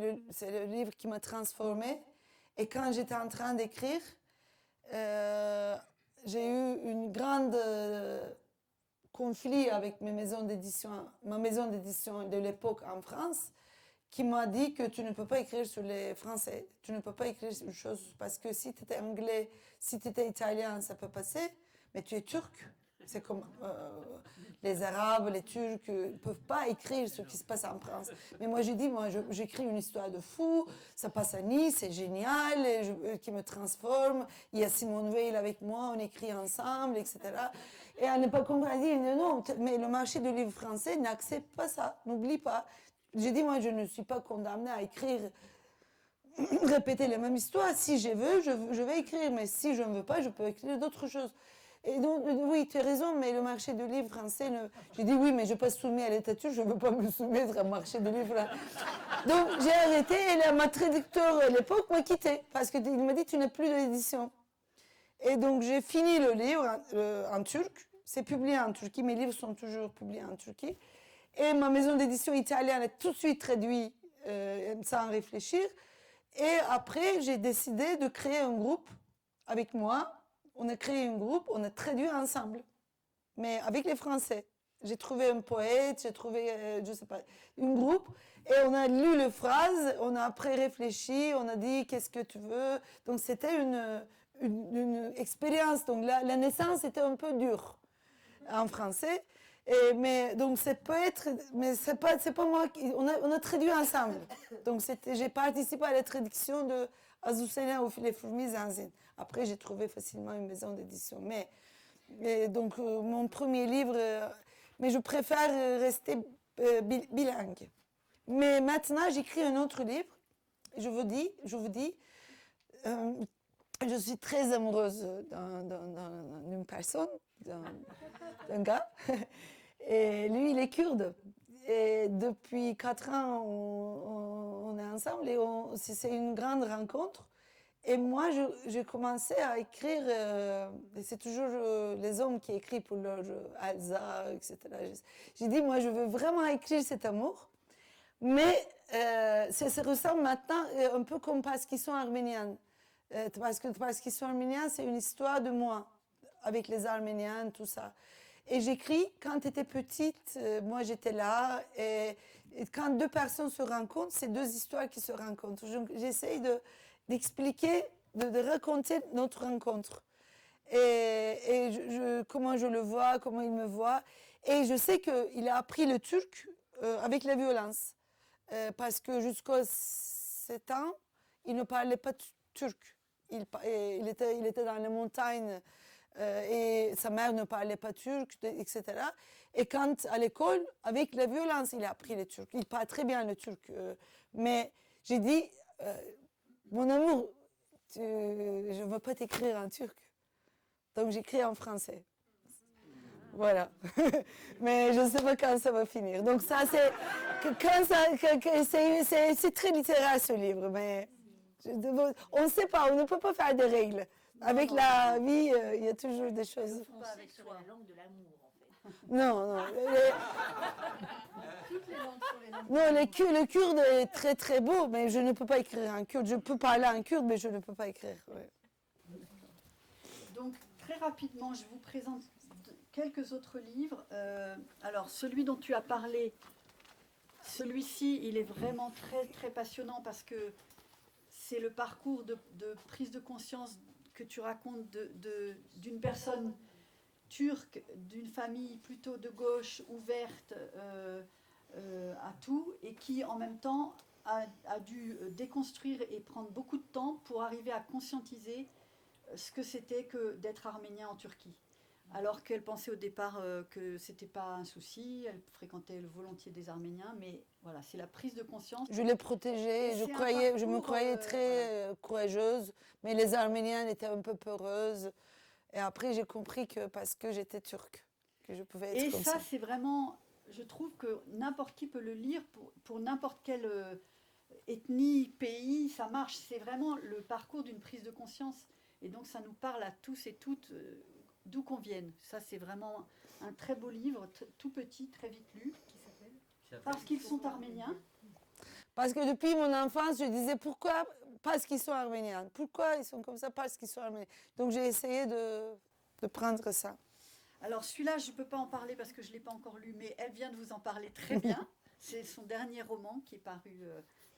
le livre qui m'a transformée. Et quand j'étais en train d'écrire, j'ai eu une grande conflit avec ma maison d'édition de l'époque en France, qui m'a dit que tu ne peux pas écrire sur les Français, tu ne peux pas écrire une chose, parce que si tu étais anglais, si tu étais italien, ça peut passer, mais tu es turc. C'est comme les Arabes, les Turcs ne peuvent pas écrire ce qui se passe en France. Mais moi, j'ai dit, j'écris une histoire de fou, ça passe à Nice, c'est génial, qui me transforme. Il y a Simone Weil avec moi, on écrit ensemble, etc. Et à ne pas comprendre, elle dit, non, mais le marché du livre français n'accepte pas ça, n'oublie pas. J'ai dit, moi, je ne suis pas condamnée à écrire, répéter la même histoire. Si je veux, je vais écrire, mais si je ne veux pas, je peux écrire d'autres choses. Et donc, oui, tu as raison, mais le marché du livre français, j'ai dit oui, mais je ne suis pas soumise à l'état turc, je ne veux pas me soumettre au marché du livre là. Donc, j'ai arrêté et ma traducteur à l'époque m'a quitté parce qu'il m'a dit tu n'as plus d'édition. Et donc, j'ai fini le livre en turc. C'est publié en Turquie, mes livres sont toujours publiés en Turquie. Et ma maison d'édition italienne a tout de suite traduit sans réfléchir. Et après, j'ai décidé de créer un groupe avec moi. On a créé un groupe, on a traduit ensemble, mais avec les Français. J'ai trouvé un poète, j'ai trouvé, je sais pas, un groupe, et on a lu les phrases, on a après réfléchi, on a dit qu'est-ce que tu veux. Donc c'était une expérience. Donc la naissance était un peu dure en français. Mais donc c'est peut-être, mais c'est pas moi on a traduit ensemble. Donc j'ai participé à la traduction de Azucena ou les fourmis Zanzine. Après j'ai trouvé facilement une maison d'édition. Mais donc mon premier livre, mais je préfère rester bilingue. Mais maintenant j'écris un autre livre. Je vous dis, je suis très amoureuse d'une personne, d'un gars. Et lui, il est kurde. Et depuis 4 ans, on est ensemble et c'est une grande rencontre. Et moi, j'ai commencé à écrire, et c'est toujours les hommes qui écrivent pour leur Alsa, etc. J'ai dit, moi, je veux vraiment écrire cet amour. Mais ça ressemble maintenant un peu comme Parce qu'ils sont arméniens. Parce qu'ils sont arméniens, c'est une histoire de moi, avec les Arméniens, tout ça. Et j'écris, quand tu étais petite, moi j'étais là, et quand deux personnes se rencontrent, c'est deux histoires qui se rencontrent. J'essaye d'expliquer, de raconter notre rencontre. Et comment je le vois, comment il me voit. Et je sais qu'il a appris le turc avec la violence. Parce que jusqu'à 7 ans, il ne parlait pas turc. Il était dans les montagnes et sa mère ne parlait pas turc, etc. Et quand à l'école, avec la violence, il a appris le turc. Il parle très bien le turc. Mais j'ai dit, mon amour, je ne veux pas t'écrire en turc. Donc j'écris en français. Voilà. Mais je ne sais pas quand ça va finir. Donc ça, c'est très littéraire ce livre. Mais on ne sait pas, on ne peut pas faire des règles. Avec la vie, il y a toujours des choses. Pas avec la langue de l'amour, en fait. Non. Toutes les langues sont les langues. Non, le kurde est très très beau, mais je ne peux pas écrire en kurde. Je peux parler en kurde, mais je ne peux pas écrire. Ouais. Donc, très rapidement, je vous présente quelques autres livres. Alors, celui dont tu as parlé, celui-ci, il est vraiment très très passionnant parce que c'est le parcours de prise de conscience que tu racontes d'une personne turque, d'une famille plutôt de gauche, ouverte à tout, et qui en même temps a dû déconstruire et prendre beaucoup de temps pour arriver à conscientiser ce que c'était que d'être arménien en Turquie. Alors qu'elle pensait au départ que c'était pas un souci, elle fréquentait volontiers des Arméniens, mais voilà, c'est la prise de conscience. Je les protégeais, je me croyais très courageuse, mais les Arméniens étaient un peu peureuses. Et après, j'ai compris que parce que j'étais turque, que je pouvais être comme ça. Et ça, c'est vraiment, je trouve que n'importe qui peut le lire pour n'importe quelle ethnie, pays, ça marche. C'est vraiment le parcours d'une prise de conscience. Et donc, ça nous parle à tous et toutes. D'où qu'on vienne. Ça, c'est vraiment un très beau livre, tout petit, très vite lu, qui s'appelle Parce qu'ils sont arméniens. Parce que depuis mon enfance, je disais pourquoi parce qu'ils sont arméniens. Pourquoi ils sont comme ça parce qu'ils sont arméniens. Donc j'ai essayé de prendre ça. Alors celui-là, je ne peux pas en parler parce que je ne l'ai pas encore lu, mais elle vient de vous en parler très bien. C'est son dernier roman qui est paru.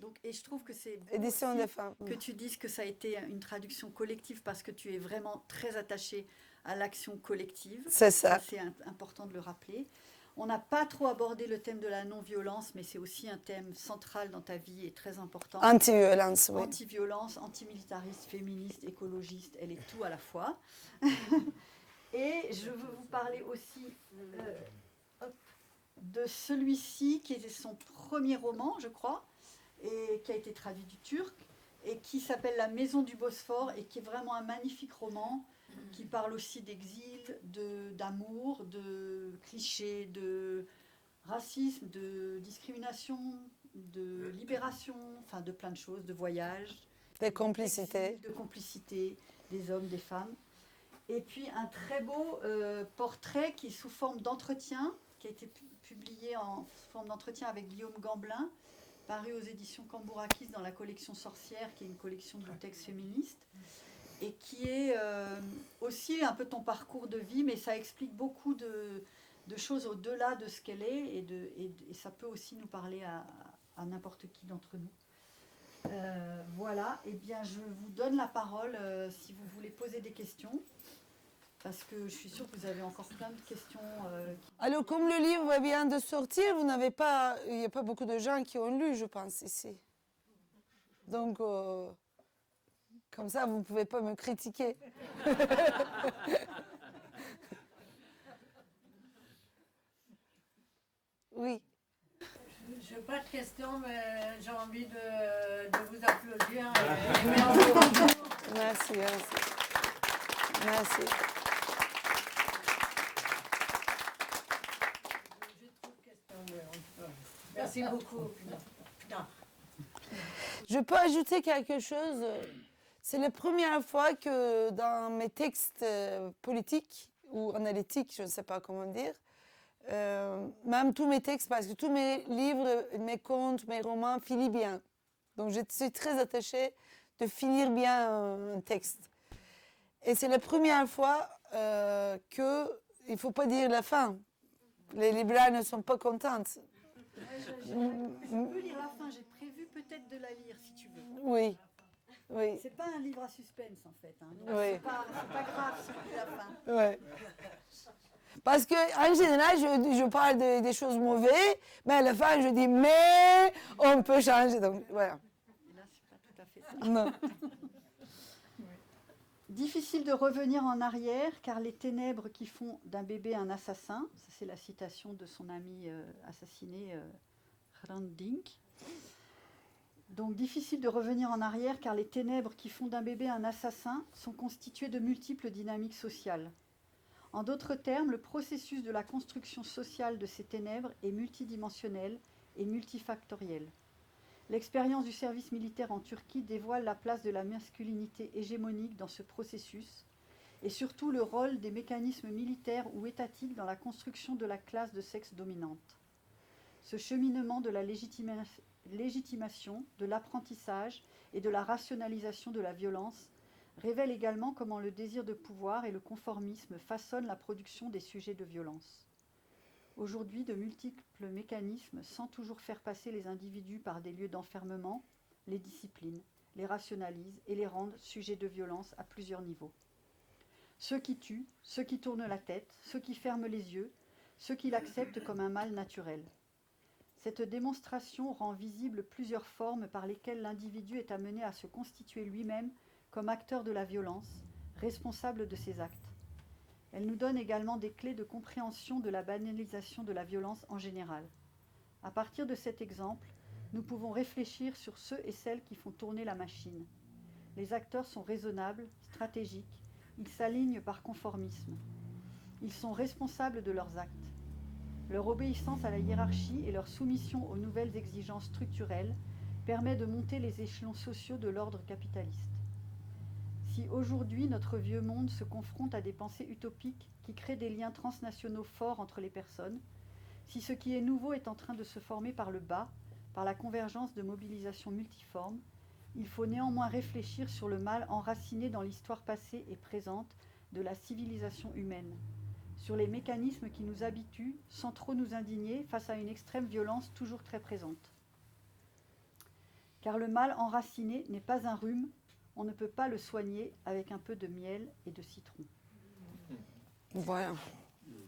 Donc, et je trouve que c'est beau Édition des femmes. Que tu dises que ça a été une traduction collective parce que tu es vraiment très attachée à l'action collective. C'est ça. C'est important de le rappeler. On n'a pas trop abordé le thème de la non-violence, mais c'est aussi un thème central dans ta vie et très important. Anti-violence, oui. Anti-violence, antimilitariste, féministe, écologiste, elle est tout à la fois. Et je veux vous parler aussi de celui-ci, qui était son premier roman, je crois, et qui a été traduit du turc. et qui s'appelle La Maison du Bosphore et qui est vraiment un magnifique roman qui parle aussi d'exil, d'amour, de clichés, de racisme, de discrimination, de libération, enfin de plein de choses, de voyage, Des complicités. de complicité des hommes, des femmes. Et puis un très beau portrait qui est sous forme d'entretien, qui a été publié en forme d'entretien avec Guillaume Gamblin, paru aux éditions Cambourakis dans la collection Sorcière, qui est une collection de textes féministes, et qui est aussi un peu ton parcours de vie, mais ça explique beaucoup de choses au-delà de ce qu'elle est, et ça peut aussi nous parler à n'importe qui d'entre nous. Voilà, et bien je vous donne la parole si vous voulez poser des questions, parce que je suis sûre que vous avez encore plein de questions. Alors, comme le livre vient de sortir, il n'y a pas beaucoup de gens qui ont lu, je pense, ici. Donc, comme ça, vous ne pouvez pas me critiquer. Oui. Je n'ai pas de questions, mais j'ai envie de vous applaudir. Et Merci, merci. Merci. j'ai trop de questions, mais on peut. Merci beaucoup. Putain. Je peux ajouter quelque chose. C'est la première fois que dans mes textes politiques ou analytiques, je ne sais pas comment dire, même tous mes textes, parce que tous mes livres, mes contes, mes romans finissent bien. Donc je suis très attachée de finir bien un texte. Et c'est la première fois qu'il ne faut pas dire la fin. Les libraires ne sont pas contentes. Je peux lire la fin, j'ai prévu peut-être de la lire si tu veux. Oui, oui. C'est pas un livre à suspense en fait. Hein. Oui. C'est pas grave si tu lis la fin. Ouais. Parce qu'en général, je parle des choses mauvaises, mais à la fin, je dis, mais on peut changer. Donc, voilà. Et là, c'est pas tout à fait ça. Non. Difficile de revenir en arrière, car les ténèbres qui font d'un bébé un assassin, ça c'est la citation de son ami assassiné, Hrant Dink. Donc difficile de revenir en arrière, car les ténèbres qui font d'un bébé un assassin sont constituées de multiples dynamiques sociales. En d'autres termes, le processus de la construction sociale de ces ténèbres est multidimensionnel et multifactoriel. L'expérience du service militaire en Turquie dévoile la place de la masculinité hégémonique dans ce processus et surtout le rôle des mécanismes militaires ou étatiques dans la construction de la classe de sexe dominante. Ce cheminement de la légitimation, de l'apprentissage et de la rationalisation de la violence révèle également comment le désir de pouvoir et le conformisme façonnent la production des sujets de violence. Aujourd'hui, de multiples mécanismes, sans toujours faire passer les individus par des lieux d'enfermement, les disciplinent, les rationalisent et les rendent sujets de violence à plusieurs niveaux. Ceux qui tuent, ceux qui tournent la tête, ceux qui ferment les yeux, ceux qui l'acceptent comme un mal naturel. Cette démonstration rend visibles plusieurs formes par lesquelles l'individu est amené à se constituer lui-même comme acteur de la violence, responsable de ses actes. Elle nous donne également des clés de compréhension de la banalisation de la violence en général. À partir de cet exemple, nous pouvons réfléchir sur ceux et celles qui font tourner la machine. Les acteurs sont raisonnables, stratégiques, ils s'alignent par conformisme. Ils sont responsables de leurs actes. Leur obéissance à la hiérarchie et leur soumission aux nouvelles exigences structurelles permet de monter les échelons sociaux de l'ordre capitaliste. Si aujourd'hui notre vieux monde se confronte à des pensées utopiques qui créent des liens transnationaux forts entre les personnes, si ce qui est nouveau est en train de se former par le bas, par la convergence de mobilisations multiformes, il faut néanmoins réfléchir sur le mal enraciné dans l'histoire passée et présente de la civilisation humaine, sur les mécanismes qui nous habituent sans trop nous indigner face à une extrême violence toujours très présente. Car le mal enraciné n'est pas un rhume, on ne peut pas le soigner avec un peu de miel et de citron. Voilà.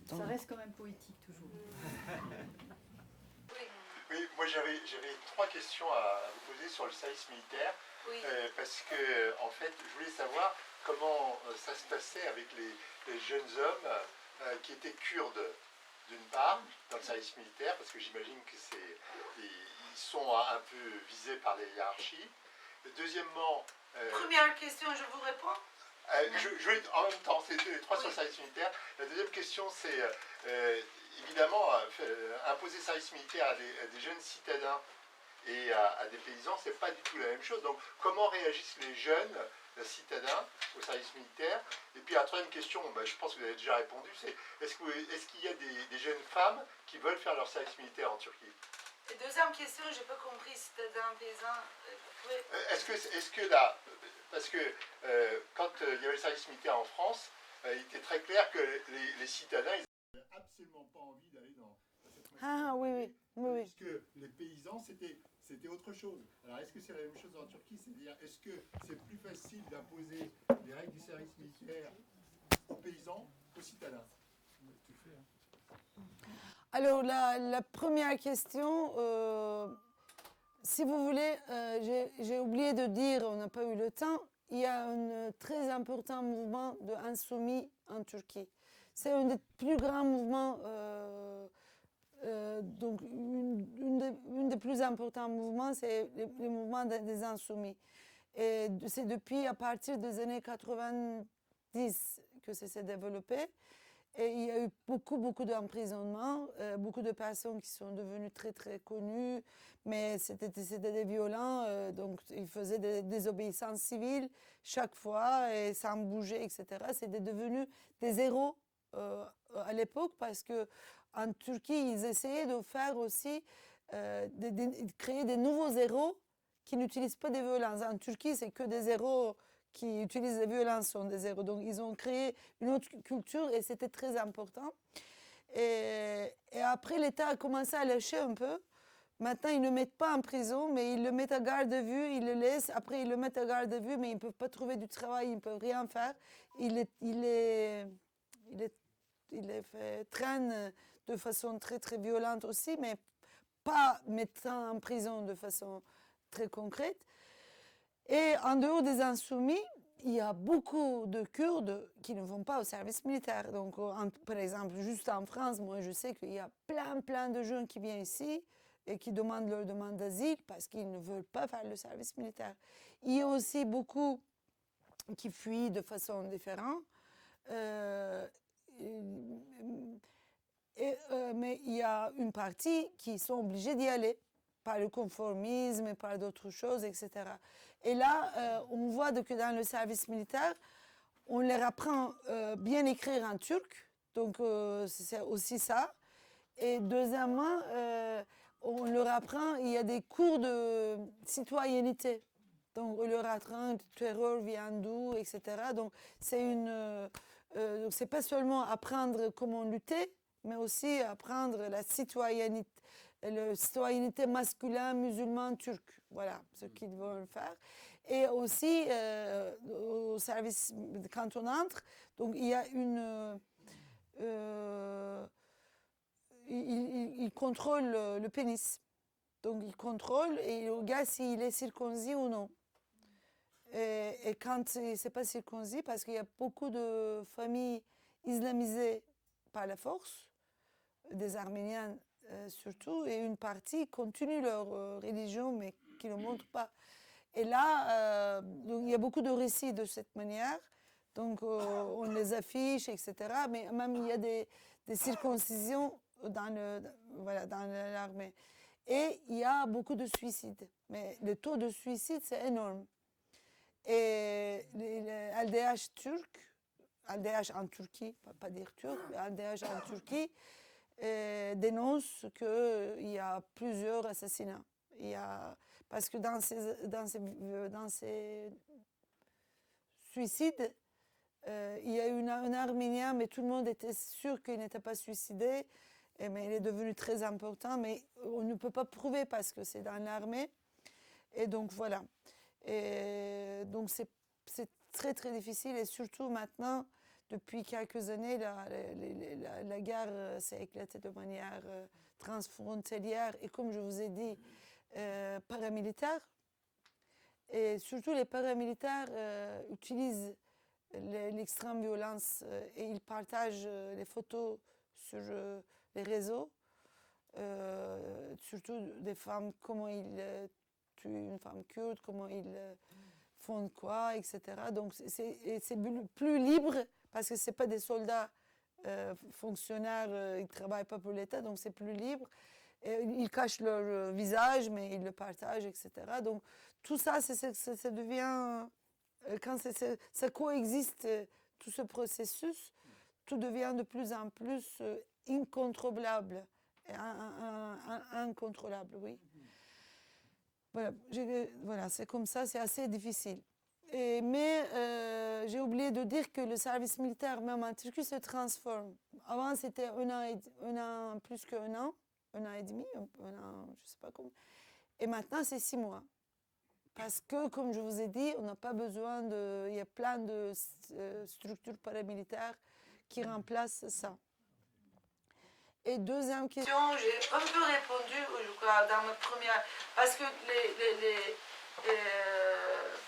Ça reste quand même poétique toujours. Oui, moi j'avais 3 questions à vous poser sur le service militaire. Oui. Parce que, en fait, je voulais savoir comment ça se passait avec les jeunes hommes qui étaient kurdes, d'une part, dans le service militaire, parce que j'imagine que ils sont un peu visés par les hiérarchies. Deuxièmement, Première question, je vous réponds. en même temps, c'est les trois sur le service militaire. La deuxième question, c'est évidemment imposer le service militaire à des jeunes citadins et à des paysans, c'est pas du tout la même chose. Donc, comment réagissent les jeunes citadins au service militaire? Et puis, la troisième question, je pense que vous avez déjà répondu, c'est est-ce qu'il y a des jeunes femmes qui veulent faire leur service militaire en Turquie? Et deuxième question, je n'ai pas compris, citadin, paysan. Est-ce que là, parce que quand il y avait le service militaire en France, il était très clair que les citadins, ils n'avaient absolument pas envie d'aller dans cette Ah oui. puisque les paysans, c'était autre chose. Alors, est-ce que c'est la même chose en Turquie? C'est-à-dire, est-ce que c'est plus facile d'imposer les règles du service militaire aux paysans qu'aux citadins? Alors, la première question, si vous voulez, j'ai oublié de dire, on n'a pas eu le temps, il y a un très important mouvement de insoumis en Turquie. C'est un des plus grands mouvements, donc une des plus importants mouvements, c'est le mouvement des insoumis. Et c'est depuis, à partir des années 90 que ça s'est développé. Et il y a eu beaucoup d'emprisonnements, beaucoup de personnes qui sont devenues très, très connues, mais c'était des violents, donc ils faisaient des désobéissances civiles chaque fois, et sans bouger, etc. C'était devenu des héros à l'époque, parce qu'en Turquie, ils essayaient de faire aussi, de créer des nouveaux héros qui n'utilisent pas des violences. En Turquie, c'est que des héros qui utilisent les violences sont des héros. Donc, ils ont créé une autre culture et c'était très important. Et après, l'État a commencé à lâcher un peu. Maintenant, ils ne le mettent pas en prison, mais ils le mettent à garde à vue, ils le laissent. Après, ils le mettent à garde à vue, mais ils ne peuvent pas trouver du travail, ils ne peuvent rien faire. Il traîne de façon très, très violente aussi, mais pas mettant en prison de façon très concrète. Et en dehors des insoumis, il y a beaucoup de Kurdes qui ne vont pas au service militaire. Donc, par exemple, juste en France, moi, je sais qu'il y a plein de jeunes qui viennent ici et qui demandent leur demande d'asile parce qu'ils ne veulent pas faire le service militaire. Il y a aussi beaucoup qui fuient de façon différente. Mais il y a une partie qui sont obligés d'y aller par le conformisme, par d'autres choses, etc. Et là, on voit que dans le service militaire, on leur apprend bien écrire en turc, donc c'est aussi ça. Et deuxièmement, on leur apprend, il y a des cours de citoyenneté. Donc, on leur apprend terreur vient d'où, etc. Donc, c'est pas seulement apprendre comment lutter, mais aussi apprendre la citoyenneté masculin, musulman, turc. Voilà ce qu'ils veulent faire. Et aussi, au service, quand on entre, donc il y a il contrôle le pénis. Donc, il contrôle et il regarde s'il est circoncis ou non. Et quand il n'est pas circoncis, parce qu'il y a beaucoup de familles islamisées par la force, des Arméniens surtout, et une partie continue leur religion, mais qui ne le montre pas. Et là, donc, il y a beaucoup de récits de cette manière. Donc, on les affiche, etc. Mais même, il y a des circoncisions dans l'armée. Et il y a beaucoup de suicides. Mais le taux de suicide, c'est énorme. Et l'LDH turc, LDH en Turquie, pas dire turc, mais LDH en Turquie, dénonce qu'il y a plusieurs assassinats. Parce que dans ces suicides, il y a eu un Arménien, mais tout le monde était sûr qu'il n'était pas suicidé, mais il est devenu très important, mais on ne peut pas prouver parce que c'est dans l'armée. Et donc voilà. Et donc c'est très très difficile, et surtout maintenant, depuis quelques années, la guerre s'est éclatée de manière transfrontalière et, comme je vous ai dit, paramilitaire. Et surtout, les paramilitaires utilisent l'extrême violence et ils partagent les photos sur les réseaux, surtout des femmes, comment ils une femme kurde, comment ils font quoi, etc. Donc c'est plus libre parce que ce n'est pas des soldats fonctionnaires, ils ne travaillent pas pour l'État, donc c'est plus libre. Et ils cachent leur visage, mais ils le partagent, etc. Donc tout ça, ça devient, quand ça coexiste, tout ce processus, tout devient de plus en plus incontrôlable. Incontrôlable, oui. Voilà, c'est comme ça, c'est assez difficile. Mais j'ai oublié de dire que le service militaire, même en Turquie, se transforme. Avant, c'était un an, plus qu'un an, un an et demi, un an, je ne sais pas comment. Et maintenant, c'est 6 mois. Parce que, comme je vous ai dit, on n'a pas besoin de... Il y a plein de structures paramilitaires qui remplacent ça. Et deuxième question, j'ai un peu répondu, je crois, dans ma première... Parce que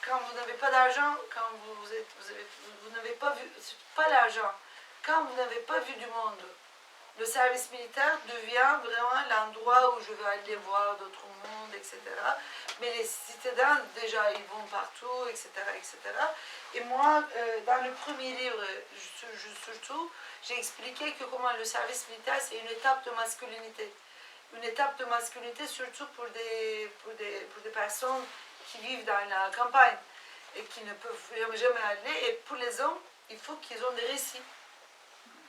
quand vous n'avez pas d'argent, quand vous n'avez pas vu... Pas l'argent. Quand vous n'avez pas vu du monde, le service militaire devient vraiment l'endroit où je vais aller voir d'autres mondes, etc. Mais les citadins, déjà, ils vont partout, etc., etc. Et moi, dans le premier livre, surtout, j'ai expliqué que comment le service militaire, c'est une étape de masculinité. Une étape de masculinité surtout pour des personnes qui vivent dans la campagne et qui ne peuvent jamais aller. Et pour les hommes, il faut qu'ils aient des récits.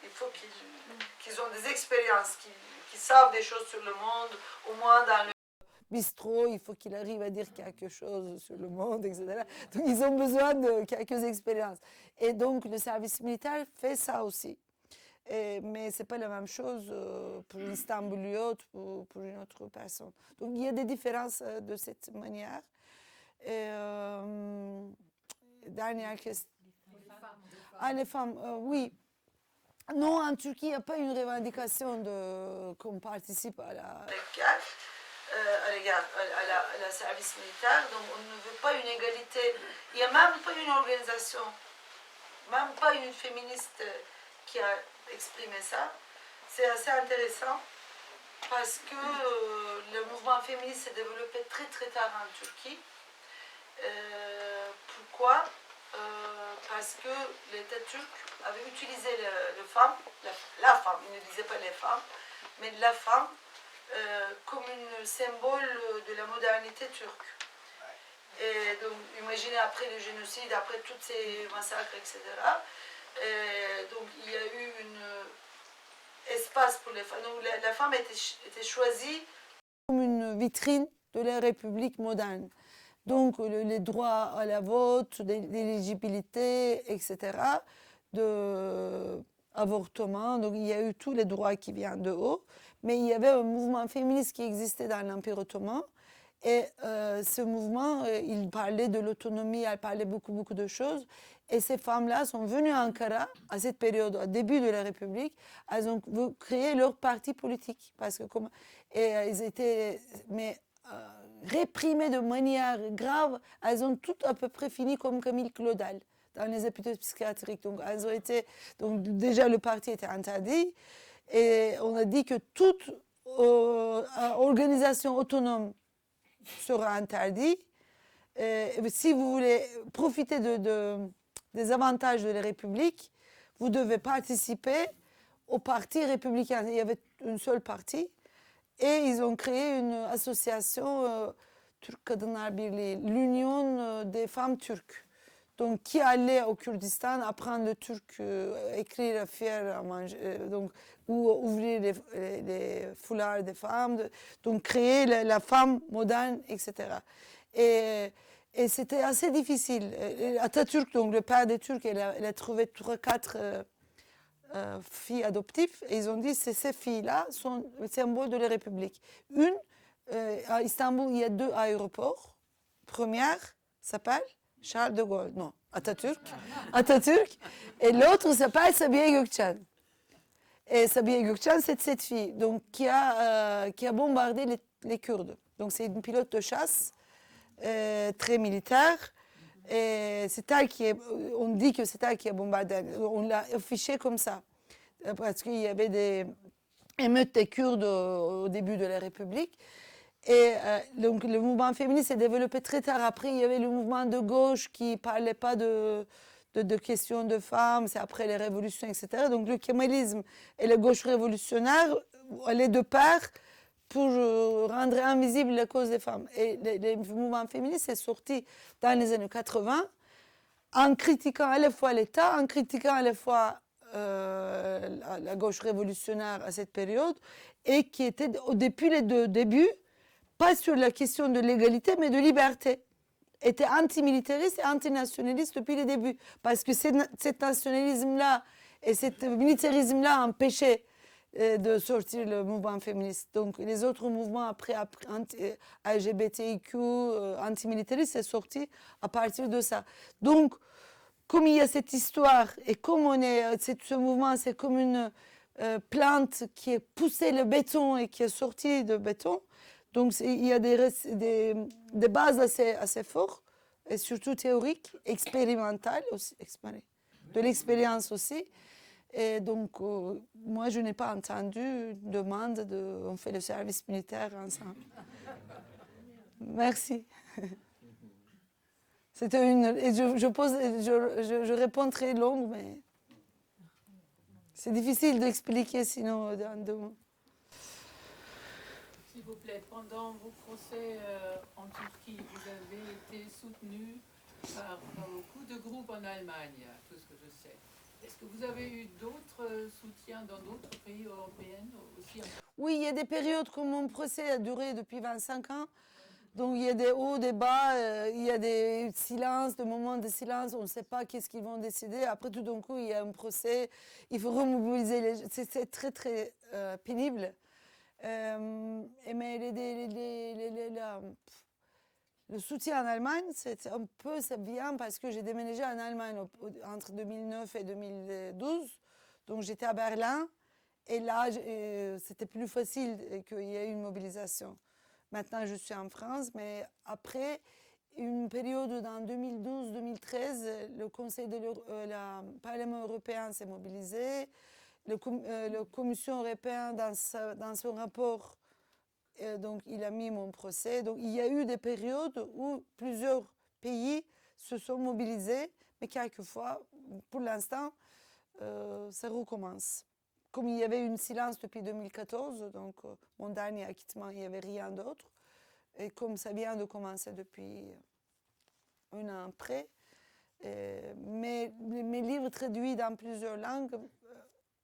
Il faut qu'ils aient des expériences, qu'ils savent des choses sur le monde, au moins dans le bistrot, il faut qu'il arrive à dire quelque chose sur le monde, etc. Donc, ils ont besoin de quelques expériences. Et donc, le service militaire fait ça aussi. Mais ce n'est pas la même chose pour une Istanbuliote ou pour une autre personne. Donc, il y a des différences de cette manière. Et, dernière question. Les femmes, oui. Non, en Turquie, il n'y a pas une revendication qu'on participe à la service militaire. Donc, on ne veut pas une égalité. Il n'y a même pas une organisation, même pas une féministe qui a exprimé ça. C'est assez intéressant parce que le mouvement féministe s'est développé très très tard en Turquie. Pourquoi ? Parce que l'État turc avait utilisé la femme, il ne disait pas les femmes, mais la femme comme un symbole de la modernité turque. Et donc, imaginez après le génocide, après tous ces massacres, etc. Donc, il y a eu un espace pour les femmes. Donc, la femme était choisie comme une vitrine de la République moderne. Donc, les droits à la vote, l'éligibilité, etc., d'avortement. Donc, il y a eu tous les droits qui viennent de haut. Mais il y avait un mouvement féministe qui existait dans l'Empire ottoman. Et ce mouvement, il parlait de l'autonomie, il parlait beaucoup de choses. Et ces femmes-là sont venues à Ankara, à cette période, au début de la République. Elles ont créé leur parti politique. Elles étaient... réprimées de manière grave, elles ont toutes à peu près fini comme Camille Claudel dans les hôpitaux psychiatriques. Donc, déjà, le parti était interdit et on a dit que toute organisation autonome sera interdite. Si vous voulez profiter des avantages de la République, vous devez participer au parti républicain. Il y avait un seul parti. Et ils ont créé une association, Türk Kadınlar Birliği, l'Union des femmes turques. Donc, qui allait au Kurdistan apprendre le turc, écrire, faire, manger, ou ouvrir les foulards des femmes, donc créer la femme moderne, etc. Et c'était assez difficile. Atatürk, donc le père des Turcs, il a trouvé 3-4 filles adoptives, et ils ont dit que ces filles-là sont le symbole de la République. À Istanbul, il y a 2 aéroports. Première s'appelle Charles de Gaulle, non, Atatürk, et l'autre s'appelle Sabiha Gökçen. Et Sabiha Gökçen, c'est cette fille donc, qui a bombardé les Kurdes. Donc c'est une pilote de chasse très militaire. Et c'est elle on dit que c'est elle qui a bombardé. On l'a affiché comme ça. Parce qu'il y avait des émeutes des Kurdes au début de la République. Et donc le mouvement féministe s'est développé très tard. Après, il y avait le mouvement de gauche qui ne parlait pas de questions de femmes, c'est après les révolutions, etc. Donc le kémalisme et la gauche révolutionnaire allaient de pair pour rendre invisible la cause des femmes. Et le mouvement féministe est sorti dans les années 80 en critiquant à la fois l'État, en critiquant à la fois la gauche révolutionnaire à cette période, et qui était depuis les deux débuts, pas sur la question de l'égalité, mais de liberté. Était antimilitariste et antinationaliste depuis les débuts. Parce que cet nationalisme-là et cet militarisme-là empêchaient de sortir le mouvement féministe. Donc les autres mouvements après LGBTIQ, antimilitaristes, c'est sorti à partir de ça. Donc, comme il y a cette histoire et comme ce mouvement, c'est comme une plante qui a poussé le béton et qui est sortie de béton. Donc il y a des bases assez fortes, et surtout théoriques, expérimentales aussi, de l'expérience aussi. Et donc moi je n'ai pas entendu une demande on fait le service militaire ensemble. Merci. C'était et je réponds très longue, mais c'est difficile d'expliquer sinon en 2 mots. S'il vous plaît, pendant vos procès en Turquie, vous avez été soutenu par beaucoup de groupes en Allemagne, tout ce que je sais. Est-ce que vous avez eu d'autres soutiens dans d'autres pays européens aussi? Oui, il y a des périodes comme mon procès a duré depuis 25 ans. Donc il y a des hauts, des bas, il y a des silences, des moments de silence, on ne sait pas qu'est-ce qu'ils vont décider. Après tout d'un coup, il y a un procès, il faut remobiliser les gens. C'est très très pénible. Mais le soutien en Allemagne, c'est bien parce que j'ai déménagé en Allemagne entre 2009 et 2012. Donc j'étais à Berlin et là, c'était plus facile qu'il y ait une mobilisation. Maintenant, je suis en France, mais après une période dans 2012-2013, le Parlement européen s'est mobilisé. La Commission européenne, dans son rapport, donc, il a mis mon procès. Donc, il y a eu des périodes où plusieurs pays se sont mobilisés, mais quelquefois, pour l'instant, ça recommence. Comme il y avait une silence depuis 2014, donc mon dernier acquittement, il n'y avait rien d'autre. Et comme ça vient de commencer depuis 1 an après, mes livres traduits dans plusieurs langues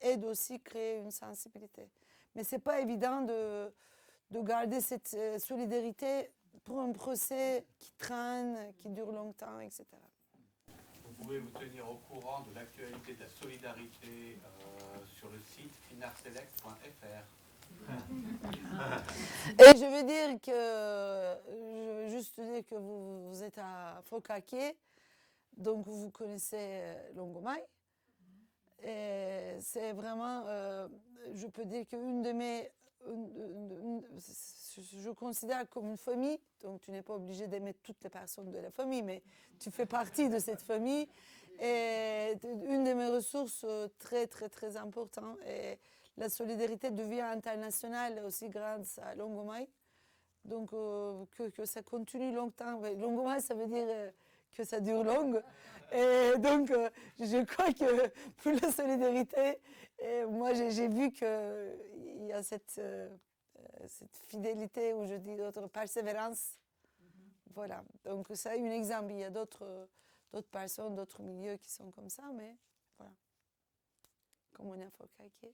aident aussi à créer une sensibilité. Mais ce n'est pas évident de garder cette solidarité pour un procès qui traîne, qui dure longtemps, etc. Vous pouvez vous tenir au courant de l'actualité de la solidarité sur le site finarselect.fr. Et je veux juste dire que vous êtes à Fokake, donc vous connaissez Longomai. Et c'est vraiment, je peux dire qu'une de mes... je considère comme une famille, donc tu n'es pas obligé d'aimer toutes les personnes de la famille, mais tu fais partie de cette famille. Et une de mes ressources très, très, très importantes. Et la solidarité devient internationale aussi grâce à Longomai. Donc, que ça continue longtemps. Longomai, ça veut dire que ça dure long. Et donc, je crois que pour la solidarité, moi, j'ai vu qu'il y a cette fidélité, ou je dis d'autres, persévérance. Voilà. Donc, c'est un exemple. Il y a d'autres personnes, d'autres milieux qui sont comme ça, mais voilà. Comme on est à Fokake.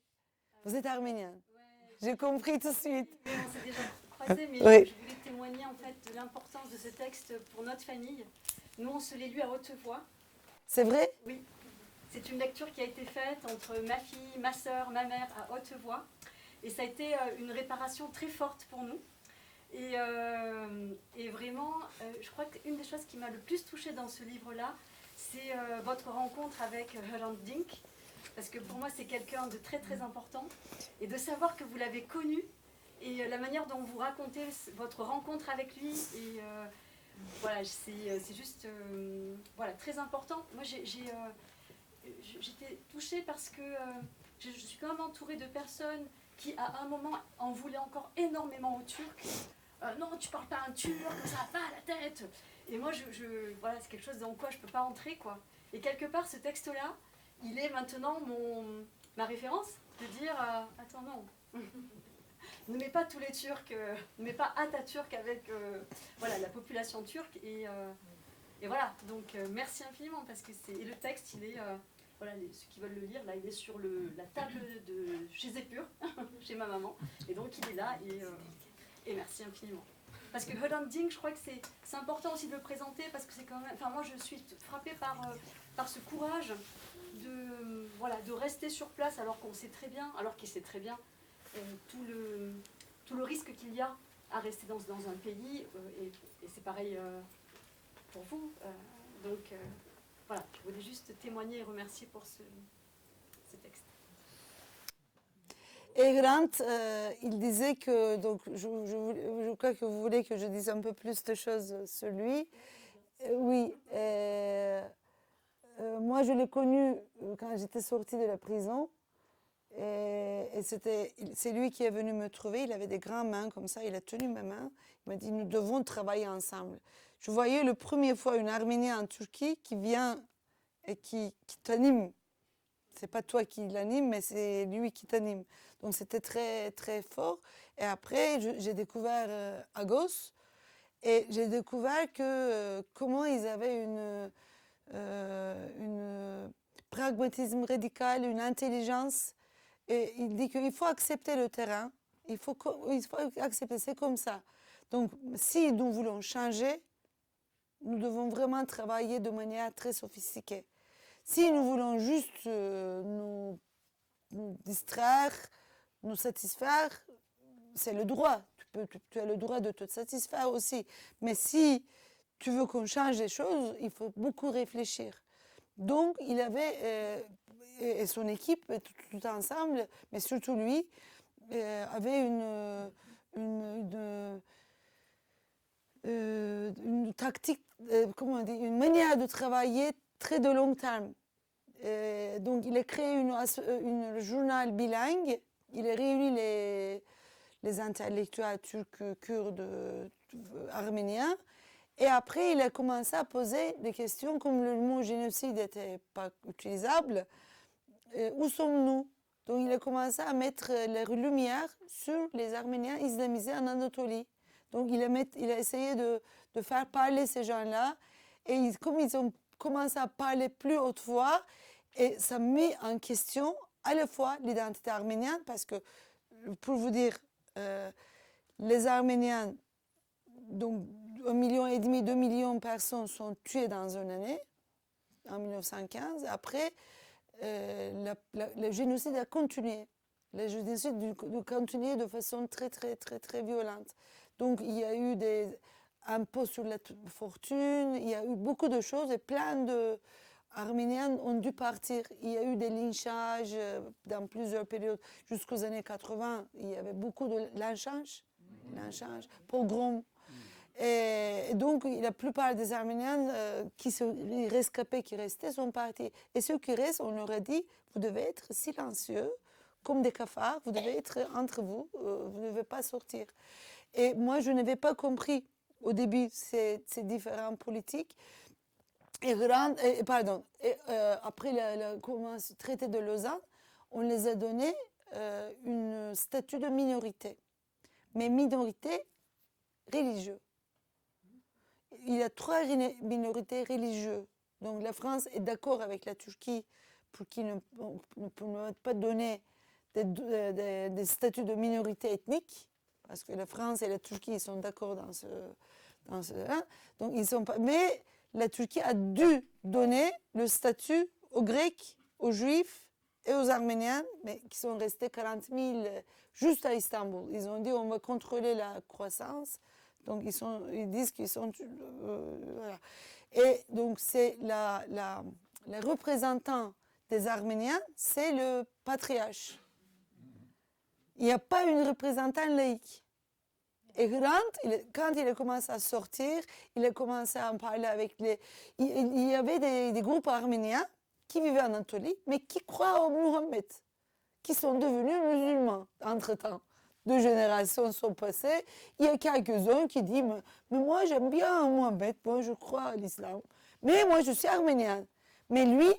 Vous êtes arménienne. Ouais. J'ai compris tout de suite. Oui, on s'est déjà croisés, mais oui. Je voulais témoigner en fait de l'importance de ce texte pour notre famille. Nous, on se l'est lu à haute voix. C'est vrai? Oui. C'est une lecture qui a été faite entre ma fille, ma sœur, ma mère à haute voix. Et ça a été une réparation très forte pour nous. Et vraiment, je crois qu'une des choses qui m'a le plus touchée dans ce livre-là, c'est votre rencontre avec Hrant Dink. Parce que pour moi, c'est quelqu'un de très très important. Et de savoir que vous l'avez connu, et la manière dont vous racontez votre rencontre avec lui, et voilà, c'est juste voilà, très important. Moi, j'étais touchée parce que je suis quand même entourée de personnes qui, à un moment, en voulaient encore énormément aux Turcs, non, tu parles pas un turc, ça va pas à la tête. Et moi, voilà, c'est quelque chose dans quoi je peux pas entrer, quoi. Et quelque part, ce texte-là, il est maintenant ma référence de dire, attends, non. Ne mets pas tous les Turcs, ne mets pas Atatürk avec voilà, la population turque. Et voilà, donc merci infiniment parce que et le texte, il est, voilà, ceux qui veulent le lire, là, il est sur la table chez Zépur, chez ma maman. Et donc il est là et merci infiniment. Parce que Hrant Dink, je crois que c'est important aussi de le présenter parce que c'est quand même. Enfin, moi, je suis frappée par ce courage de rester sur place alors qu'on sait très bien, alors qu'il sait très bien tout le risque qu'il y a à rester dans un pays. Et c'est pareil pour vous. Donc, voilà, je voulais juste témoigner et remercier pour ce texte. Et Grant, il disait que, donc je crois que vous voulez que je dise un peu plus de choses sur lui. Oui, moi je l'ai connu quand j'étais sortie de la prison. Et c'est lui qui est venu me trouver. Il avait des grandes mains comme ça, il a tenu ma main. Il m'a dit, nous devons travailler ensemble. Je voyais la première fois une Arménienne en Turquie qui vient et qui t'anime. C'est pas toi qui l'anime, mais c'est lui qui t'anime. Donc c'était très, très fort. Et après, j'ai découvert Agos. Et j'ai découvert comment ils avaient une pragmatisme radical, une intelligence. Et il dit qu'il faut accepter le terrain. Il faut accepter, c'est comme ça. Donc, si nous voulons changer, nous devons vraiment travailler de manière très sophistiquée. Si nous voulons juste nous distraire, nous satisfaire, c'est le droit. Tu as le droit de te satisfaire aussi. Mais si tu veux qu'on change les choses, il faut beaucoup réfléchir. Donc, il avait, et son équipe, tout ensemble, mais surtout lui, avait une tactique, comment on dit, une manière de travailler très de long terme. Donc, il a créé une journal bilingue. Il a réuni les intellectuels turcs, kurdes, arméniens. Et après, il a commencé à poser des questions comme le mot génocide n'était pas utilisable. Où sommes-nous? Donc, il a commencé à mettre la lumière sur les Arméniens islamisés en Anatolie. Donc, il a essayé de faire parler ces gens-là. Et comme ils ont commencé à parler plus haute voix, et ça met en question à la fois l'identité arménienne, parce que, pour vous dire, les Arméniens, donc 1,5 million, 2 millions de personnes sont tuées dans une année, en 1915. Après, le génocide a continué. Le génocide a continué de façon très, très, très, très violente. Donc, il y a eu des impôts sur la fortune, il y a eu beaucoup de choses et plein d'Arméniens ont dû partir. Il y a eu des lynchages dans plusieurs périodes. Jusqu'aux années 80, il y avait beaucoup de lynchages, pogroms. Et donc, la plupart des Arméniens les rescapés qui restaient sont partis. Et ceux qui restent, on leur a dit, vous devez être silencieux, comme des cafards, vous devez être entre vous, vous ne devez pas sortir. Et moi, je n'avais pas compris au début ces différentes politiques. Après le traité de Lausanne, on les a donné un statut de minorité, mais minorité religieuse. Il y a 3 minorités religieuses. Donc la France est d'accord avec la Turquie pour qu'ils ne peuvent pas donner des statuts de minorité ethnique, parce que la France et la Turquie sont d'accord dans ce donc ils sont pas. Mais la Turquie a dû donner le statut aux Grecs, aux Juifs et aux Arméniens, mais qui sont restés 40 000 juste à Istanbul. Ils ont dit on va contrôler la croissance. Donc ils disent qu'ils sont voilà. Et donc c'est la représentant des Arméniens, c'est le patriarche. Il n'y a pas une représentant laïque. Et quand il a commencé à sortir, il a commencé à en parler avec il y avait des groupes arméniens qui vivaient en Anatolie, mais qui croient au Mohammed, qui sont devenus musulmans entre-temps. 2 générations sont passées. Il y a quelques-uns qui disent mais moi j'aime bien Mohamed, moi je crois à l'islam. Mais moi je suis arménienne. Mais lui,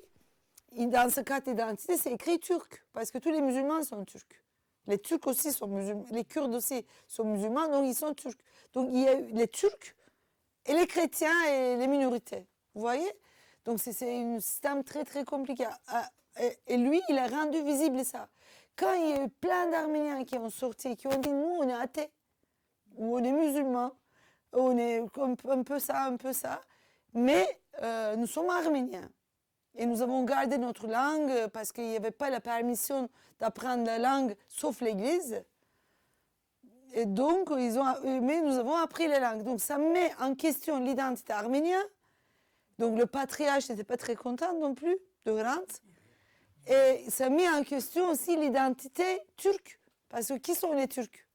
dans sa carte d'identité, c'est écrit turc, parce que tous les musulmans sont turcs. Les Turcs aussi sont musulmans, les Kurdes aussi sont musulmans, donc ils sont turcs. Donc il y a les Turcs et les chrétiens et les minorités. Vous voyez? Donc c'est un système très très compliqué. Et lui, il a rendu visible ça. Quand il y a eu plein d'Arméniens qui ont sorti, qui ont dit nous on est athées, ou on est musulmans, on est un peu ça, mais nous sommes arméniens. Et nous avons gardé notre langue parce qu'il n'y avait pas la permission d'apprendre la langue sauf l'Église. Et donc, mais nous avons appris la langue. Donc, ça met en question l'identité arménienne. Donc, le patriarche n'était pas très content non plus de Hrant. Et ça met en question aussi l'identité turque. Parce que qui sont les Turcs?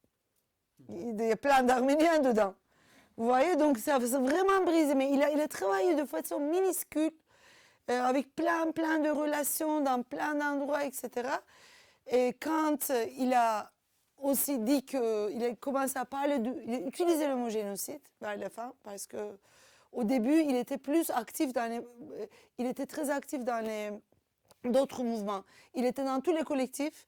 Il y a plein d'Arméniens dedans. Vous voyez, donc ça a vraiment brisé. Mais il a travaillé de façon minuscule. Avec plein de relations dans plein d'endroits, etc. Et quand il a aussi dit qu'il a commencé à parler, il a utilisé le mot génocide vers la fin, parce qu'au début, il était plus actif il était très actif dans d'autres mouvements. Il était dans tous les collectifs.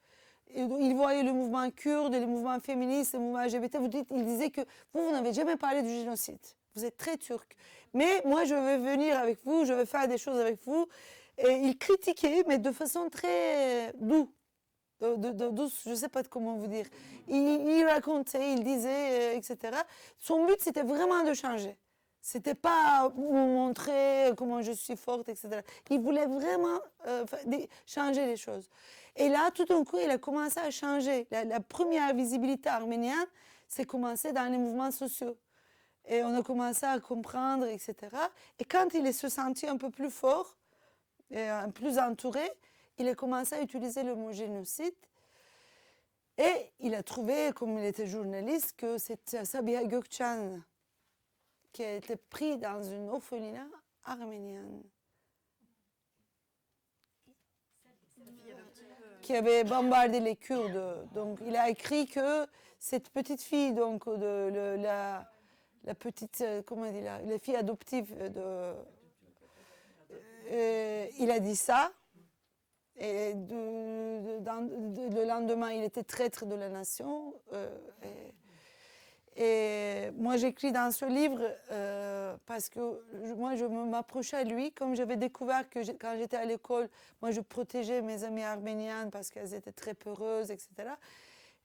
Il voyait le mouvement kurde, les mouvements féministes, le mouvement LGBT. Il disait que vous n'avez jamais parlé du génocide. Vous êtes très turc. Mais moi, je vais venir avec vous, je vais faire des choses avec vous. Et il critiquait, mais de façon très douce, je ne sais pas comment vous dire. Il racontait, il disait, etc. Son but, c'était vraiment de changer. C'était pas me montrer comment je suis forte, etc. Il voulait vraiment changer les choses. Et là, tout d'un coup, il a commencé à changer. La première visibilité arménienne, c'est commencé dans les mouvements sociaux. Et on a commencé à comprendre, etc. Et quand il se sentit un peu plus fort, et plus entouré, il a commencé à utiliser le mot génocide. Et il a trouvé, comme il était journaliste, que c'est Sabiha Gökçen qui a été pris dans une orphelinat arménienne. Qui avait bombardé les Kurdes. Donc il a écrit que cette petite fille, donc la petite, comment on dit là, la fille adoptive il a dit ça. Et le lendemain, il était traître de la nation. Et moi, j'écris dans ce livre parce que moi, je m'approchais à lui. Comme j'avais découvert que quand j'étais à l'école, moi, je protégeais mes amies arméniennes parce qu'elles étaient très peureuses, etc.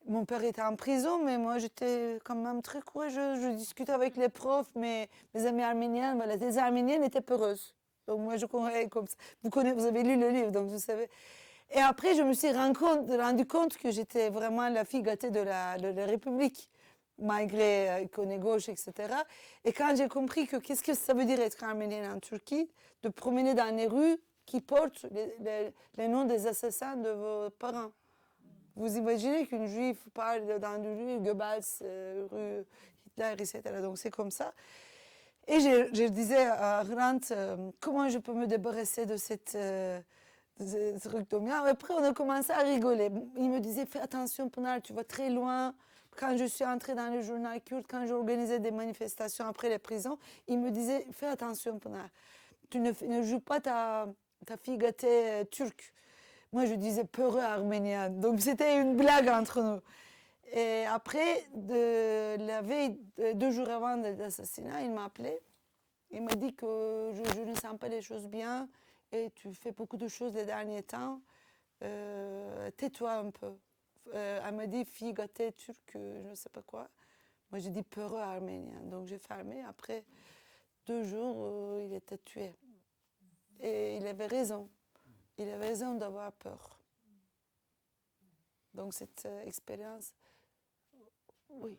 Mon père était en prison, mais moi, j'étais quand même très courageuse. Je discutais avec les profs, mais mes amies arméniennes, voilà, les arméniennes étaient peureuses. Donc moi, je connais comme ça. Vous avez lu le livre, donc vous savez. Et après, je me suis rendu compte que j'étais vraiment la fille gâtée de la République, malgré qu'on est gauche, etc. Et quand j'ai compris que qu'est-ce que ça veut dire être arménienne en Turquie, de promener dans les rues qui portent les noms des assassins de vos parents. Vous imaginez qu'une juive parle dans une rue Goebbels, rue Hitler, etc. Donc c'est comme ça. Et je disais à Hrant, comment je peux me débarrasser de cette truc de mien. Après, on a commencé à rigoler. Il me disait, fais attention, Pınar, tu vas très loin. Quand je suis entrée dans le journal kurde, quand j'organisais des manifestations après les prisons, il me disait, fais attention, Pınar. Tu ne joues pas ta fille gâtée turque. Moi, je disais peureux arménien. Donc, c'était une blague entre nous. Et après, la veille, 2 jours avant l'assassinat, il m'a appelé. Il m'a dit que je ne sens pas les choses bien et tu fais beaucoup de choses les derniers temps. Tais-toi un peu. Elle m'a dit fille gâtée turque, je ne sais pas quoi. Moi, j'ai dit peureux arménien. Donc, j'ai fermé. Après 2 jours, il était tué. Et il avait raison. Il avait raison d'avoir peur. Donc, cette expérience... Oui.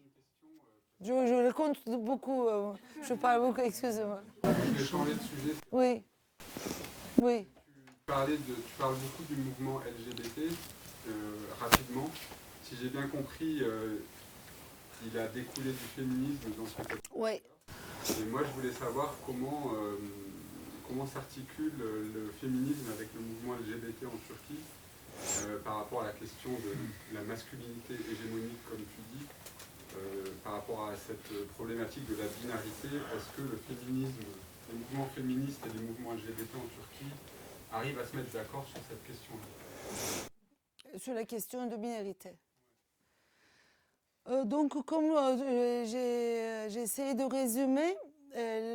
Je raconte beaucoup, je parle beaucoup, excusez-moi. Je vais changer de sujet. Oui. Oui. Tu parles beaucoup du mouvement LGBT, rapidement. Si j'ai bien compris, il a découlé du féminisme dans ce contexte. Oui. Et moi, je voulais savoir comment s'articule le féminisme avec le mouvement LGBT en Turquie, par par rapport à la question de la masculinité hégémonique, comme tu dis, par rapport à cette problématique de la binarité, est-ce que le féminisme, les mouvements féministes et les mouvements LGBT en Turquie arrivent à se mettre d'accord sur cette question-là? Sur la question de binarité. Donc, comme j'ai essayé de résumer,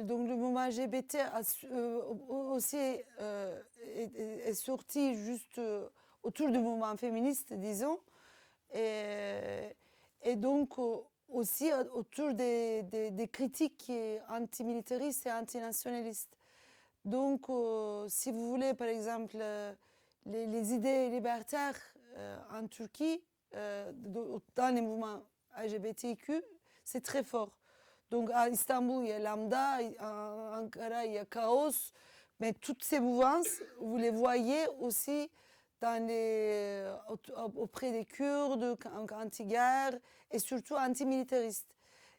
donc le mouvement LGBT aussi est sorti juste autour du mouvement féministe, disons, et donc aussi autour des critiques antimilitaristes et antinationalistes. Donc, si vous voulez, par exemple, les idées libertaires en Turquie, dans les mouvements LGBTQ, c'est très fort. Donc à Istanbul, il y a Lambda, à Ankara, il y a Chaos, mais toutes ces mouvances, vous les voyez aussi auprès des Kurdes, anti-guerre et surtout antimilitaristes.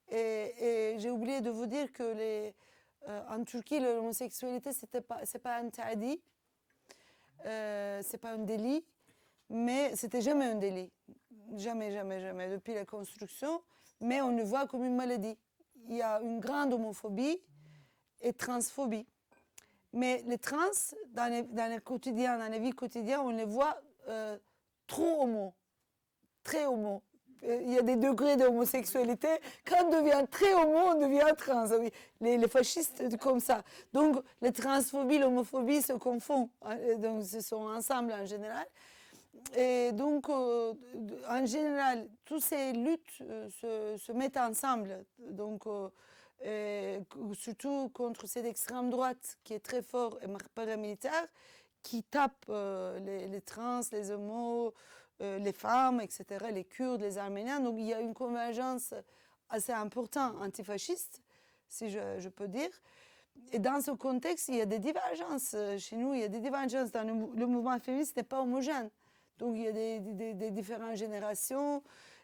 Et j'ai oublié de vous dire que en Turquie, l'homosexualité, c'est pas interdit, c'est pas un délit, mais c'était jamais un délit. Jamais, jamais, jamais, depuis la construction, mais on le voit comme une maladie. Il y a une grande homophobie et transphobie. Mais les trans, dans la vie quotidienne, on les voit trop homo, très homo. Il y a des degrés d'homosexualité. Quand on devient très homo, on devient trans. Les fascistes, comme ça. Donc, la transphobie, l'homophobie se confondent. Donc, ils sont ensemble en général. Et donc, en général, toutes ces luttes se mettent ensemble. Donc, surtout contre cette extrême droite qui est très fort et paramilitaire, qui tape les trans, les homos, les femmes, etc., les Kurdes, les Arméniens. Donc, il y a une convergence assez importante antifasciste, si je peux dire. Et dans ce contexte, il y a des divergences. Chez nous, il y a des divergences. Dans le mouvement féministe n'est pas homogène. Donc, il y a des différentes générations.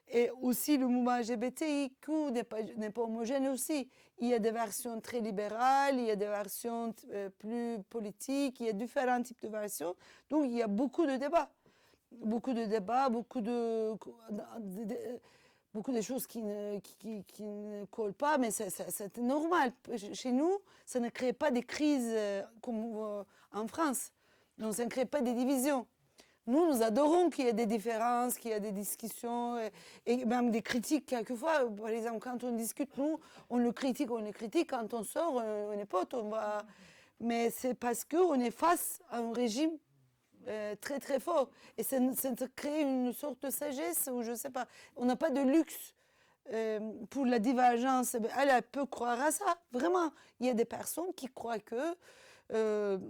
Et aussi, le mouvement LGBTIQ n'est pas homogène aussi. Il y a des versions très libérales, il y a des versions plus politiques, il y a différents types de versions. Donc, il y a beaucoup de débats. Beaucoup de débats, beaucoup de choses qui ne collent pas, mais c'est normal. Chez nous, ça ne crée pas des crises comme en France. Donc, ça ne crée pas des divisions. Nous adorons qu'il y ait des différences, qu'il y ait des discussions et même des critiques quelquefois. Par exemple, quand on discute, nous, on le critique. Quand on sort, on est potes, Mais c'est parce qu'on est face à un régime très, très fort. Et ça crée une sorte de sagesse où, je ne sais pas, on n'a pas de luxe pour la divergence. Elle peut croire à ça, vraiment. Il y a des personnes qui croient que, je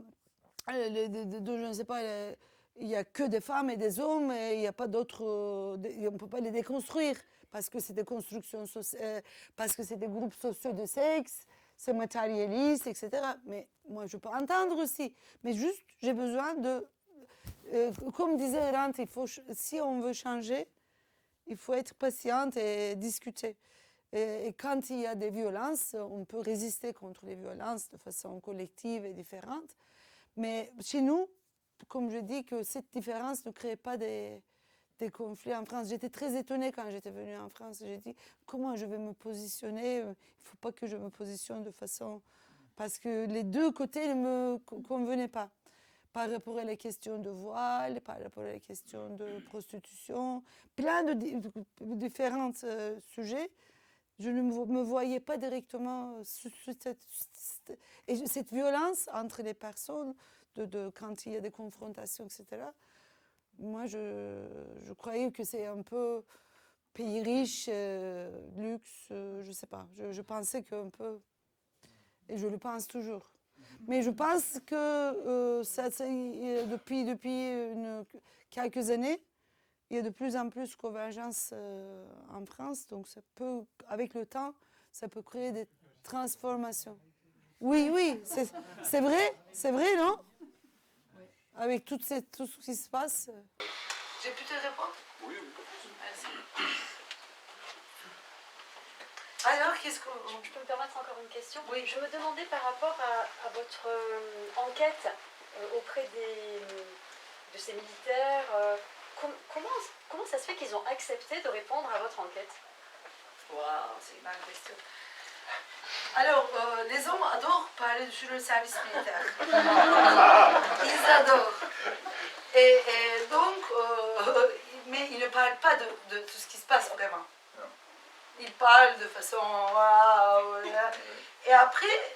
ne sais pas... il n'y a que des femmes et des hommes, et il n'y a pas d'autres. On ne peut pas les déconstruire parce que c'est des constructions sociales, parce que c'est des groupes sociaux de sexe, c'est matérialiste, etc. Mais moi, je peux entendre aussi. Mais juste, j'ai besoin de. Comme disait Rand, si on veut changer, il faut être patiente et discuter. Et quand il y a des violences, on peut résister contre les violences de façon collective et différente. Mais chez nous, comme je dis, que cette différence ne crée pas des conflits en France. J'étais très étonnée quand j'étais venue en France. J'ai dit, comment je vais me positionner? Il ne faut pas que je me positionne de façon... Parce que les deux côtés ne me convenaient pas. Par rapport à la question de voile, par rapport à la question de prostitution, plein de différents sujets. Je ne me voyais pas directement cette violence entre les personnes, quand il y a des confrontations, etc. Moi, je croyais que c'est un peu pays riche, luxe, je ne sais pas. Je pensais qu'un peu, et je le pense toujours. Mais je pense que depuis quelques années, il y a de plus en plus de convergence en France. Donc, avec le temps, ça peut créer des transformations. Oui, c'est vrai, non? Avec tout ce qui se passe. J'ai pu te répondre? Oui. Alors, je peux me permettre encore une question? Oui. Je me demandais par rapport à votre enquête auprès de ces militaires, qu'ils ont accepté de répondre à votre enquête? Waouh, c'est une bonne question. Alors, les hommes adorent parler sur le service militaire. Ils adorent. Et donc, mais ils ne parlent pas de tout ce qui se passe vraiment. Ils parlent de façon... waouh. Et après,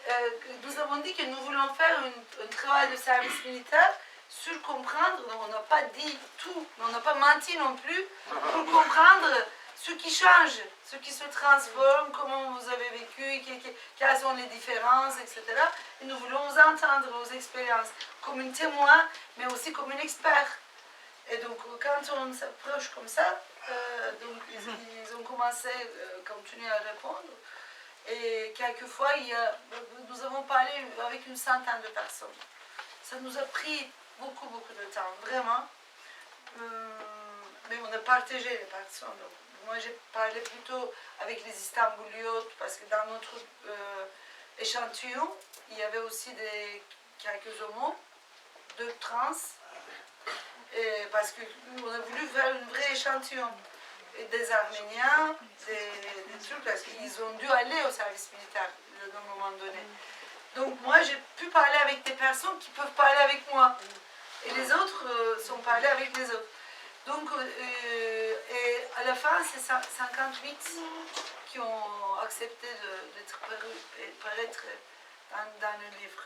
nous avons dit que nous voulons faire un travail de service militaire sur comprendre, on n'a pas dit tout, mais on n'a pas menti non plus, pour comprendre ce qui change, ce qui se transforme, comment vous avez vécu, quelles sont les différences, etc. Et nous voulons vous entendre, vos expériences, comme un témoin, mais aussi comme un expert. Et donc, quand on s'approche comme ça, donc, ils ont commencé à continuer à répondre. Et quelquefois, nous avons parlé avec une centaine de personnes. Ça nous a pris beaucoup de temps, vraiment. Mais on a partagé les personnes. Donc, moi, j'ai parlé plutôt avec les Istanbuliotes, parce que dans notre échantillon, il y avait aussi quelques homos, 2 trans, et parce qu'on a voulu faire un vrai échantillon. Et des Arméniens, des trucs, parce qu'ils ont dû aller au service militaire à un moment donné. Donc moi, j'ai pu parler avec des personnes qui peuvent parler avec moi. Et les autres sont parlés avec les autres. Donc, et à la fin, c'est 58 qui ont accepté d'être paraître dans le livre.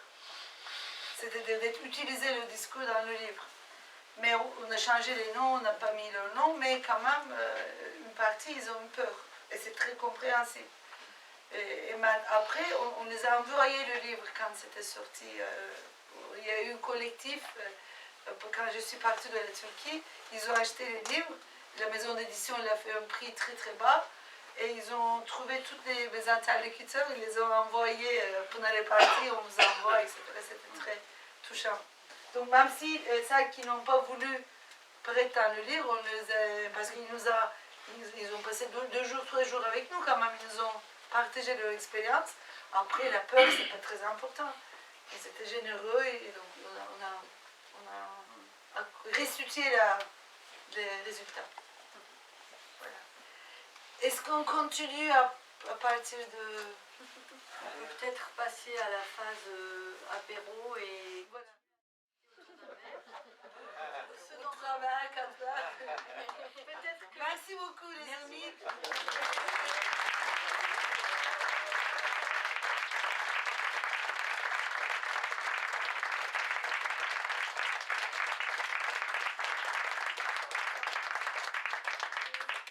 C'était d'utiliser le discours dans le livre. Mais on a changé les noms, on n'a pas mis leur nom, mais quand même, une partie, ils ont eu peur. Et c'est très compréhensible. Et après, on les a envoyés le livre quand c'était sorti. Il y a eu un collectif, quand je suis partie de la Turquie, ils ont acheté les livres. La maison d'édition elle a fait un prix très très bas. Et ils ont trouvé tous les interlocuteurs, ils les ont envoyés pendant les parties, on nous envoie, etc. C'était très touchant. Donc même si ceux qui n'ont pas voulu prêter dans le livre, parce qu'ils ont passé 2 jours, 3 jours avec nous quand même, ils nous ont partagé leur expérience. Après, la peur, c'est pas très important. Ils étaient généreux et donc on a restitué les résultats. Voilà. Est-ce qu'on continue à partir de... On peut peut-être passer à la phase apéro et... Voilà. Ce travail comme ça. Merci beaucoup les amis.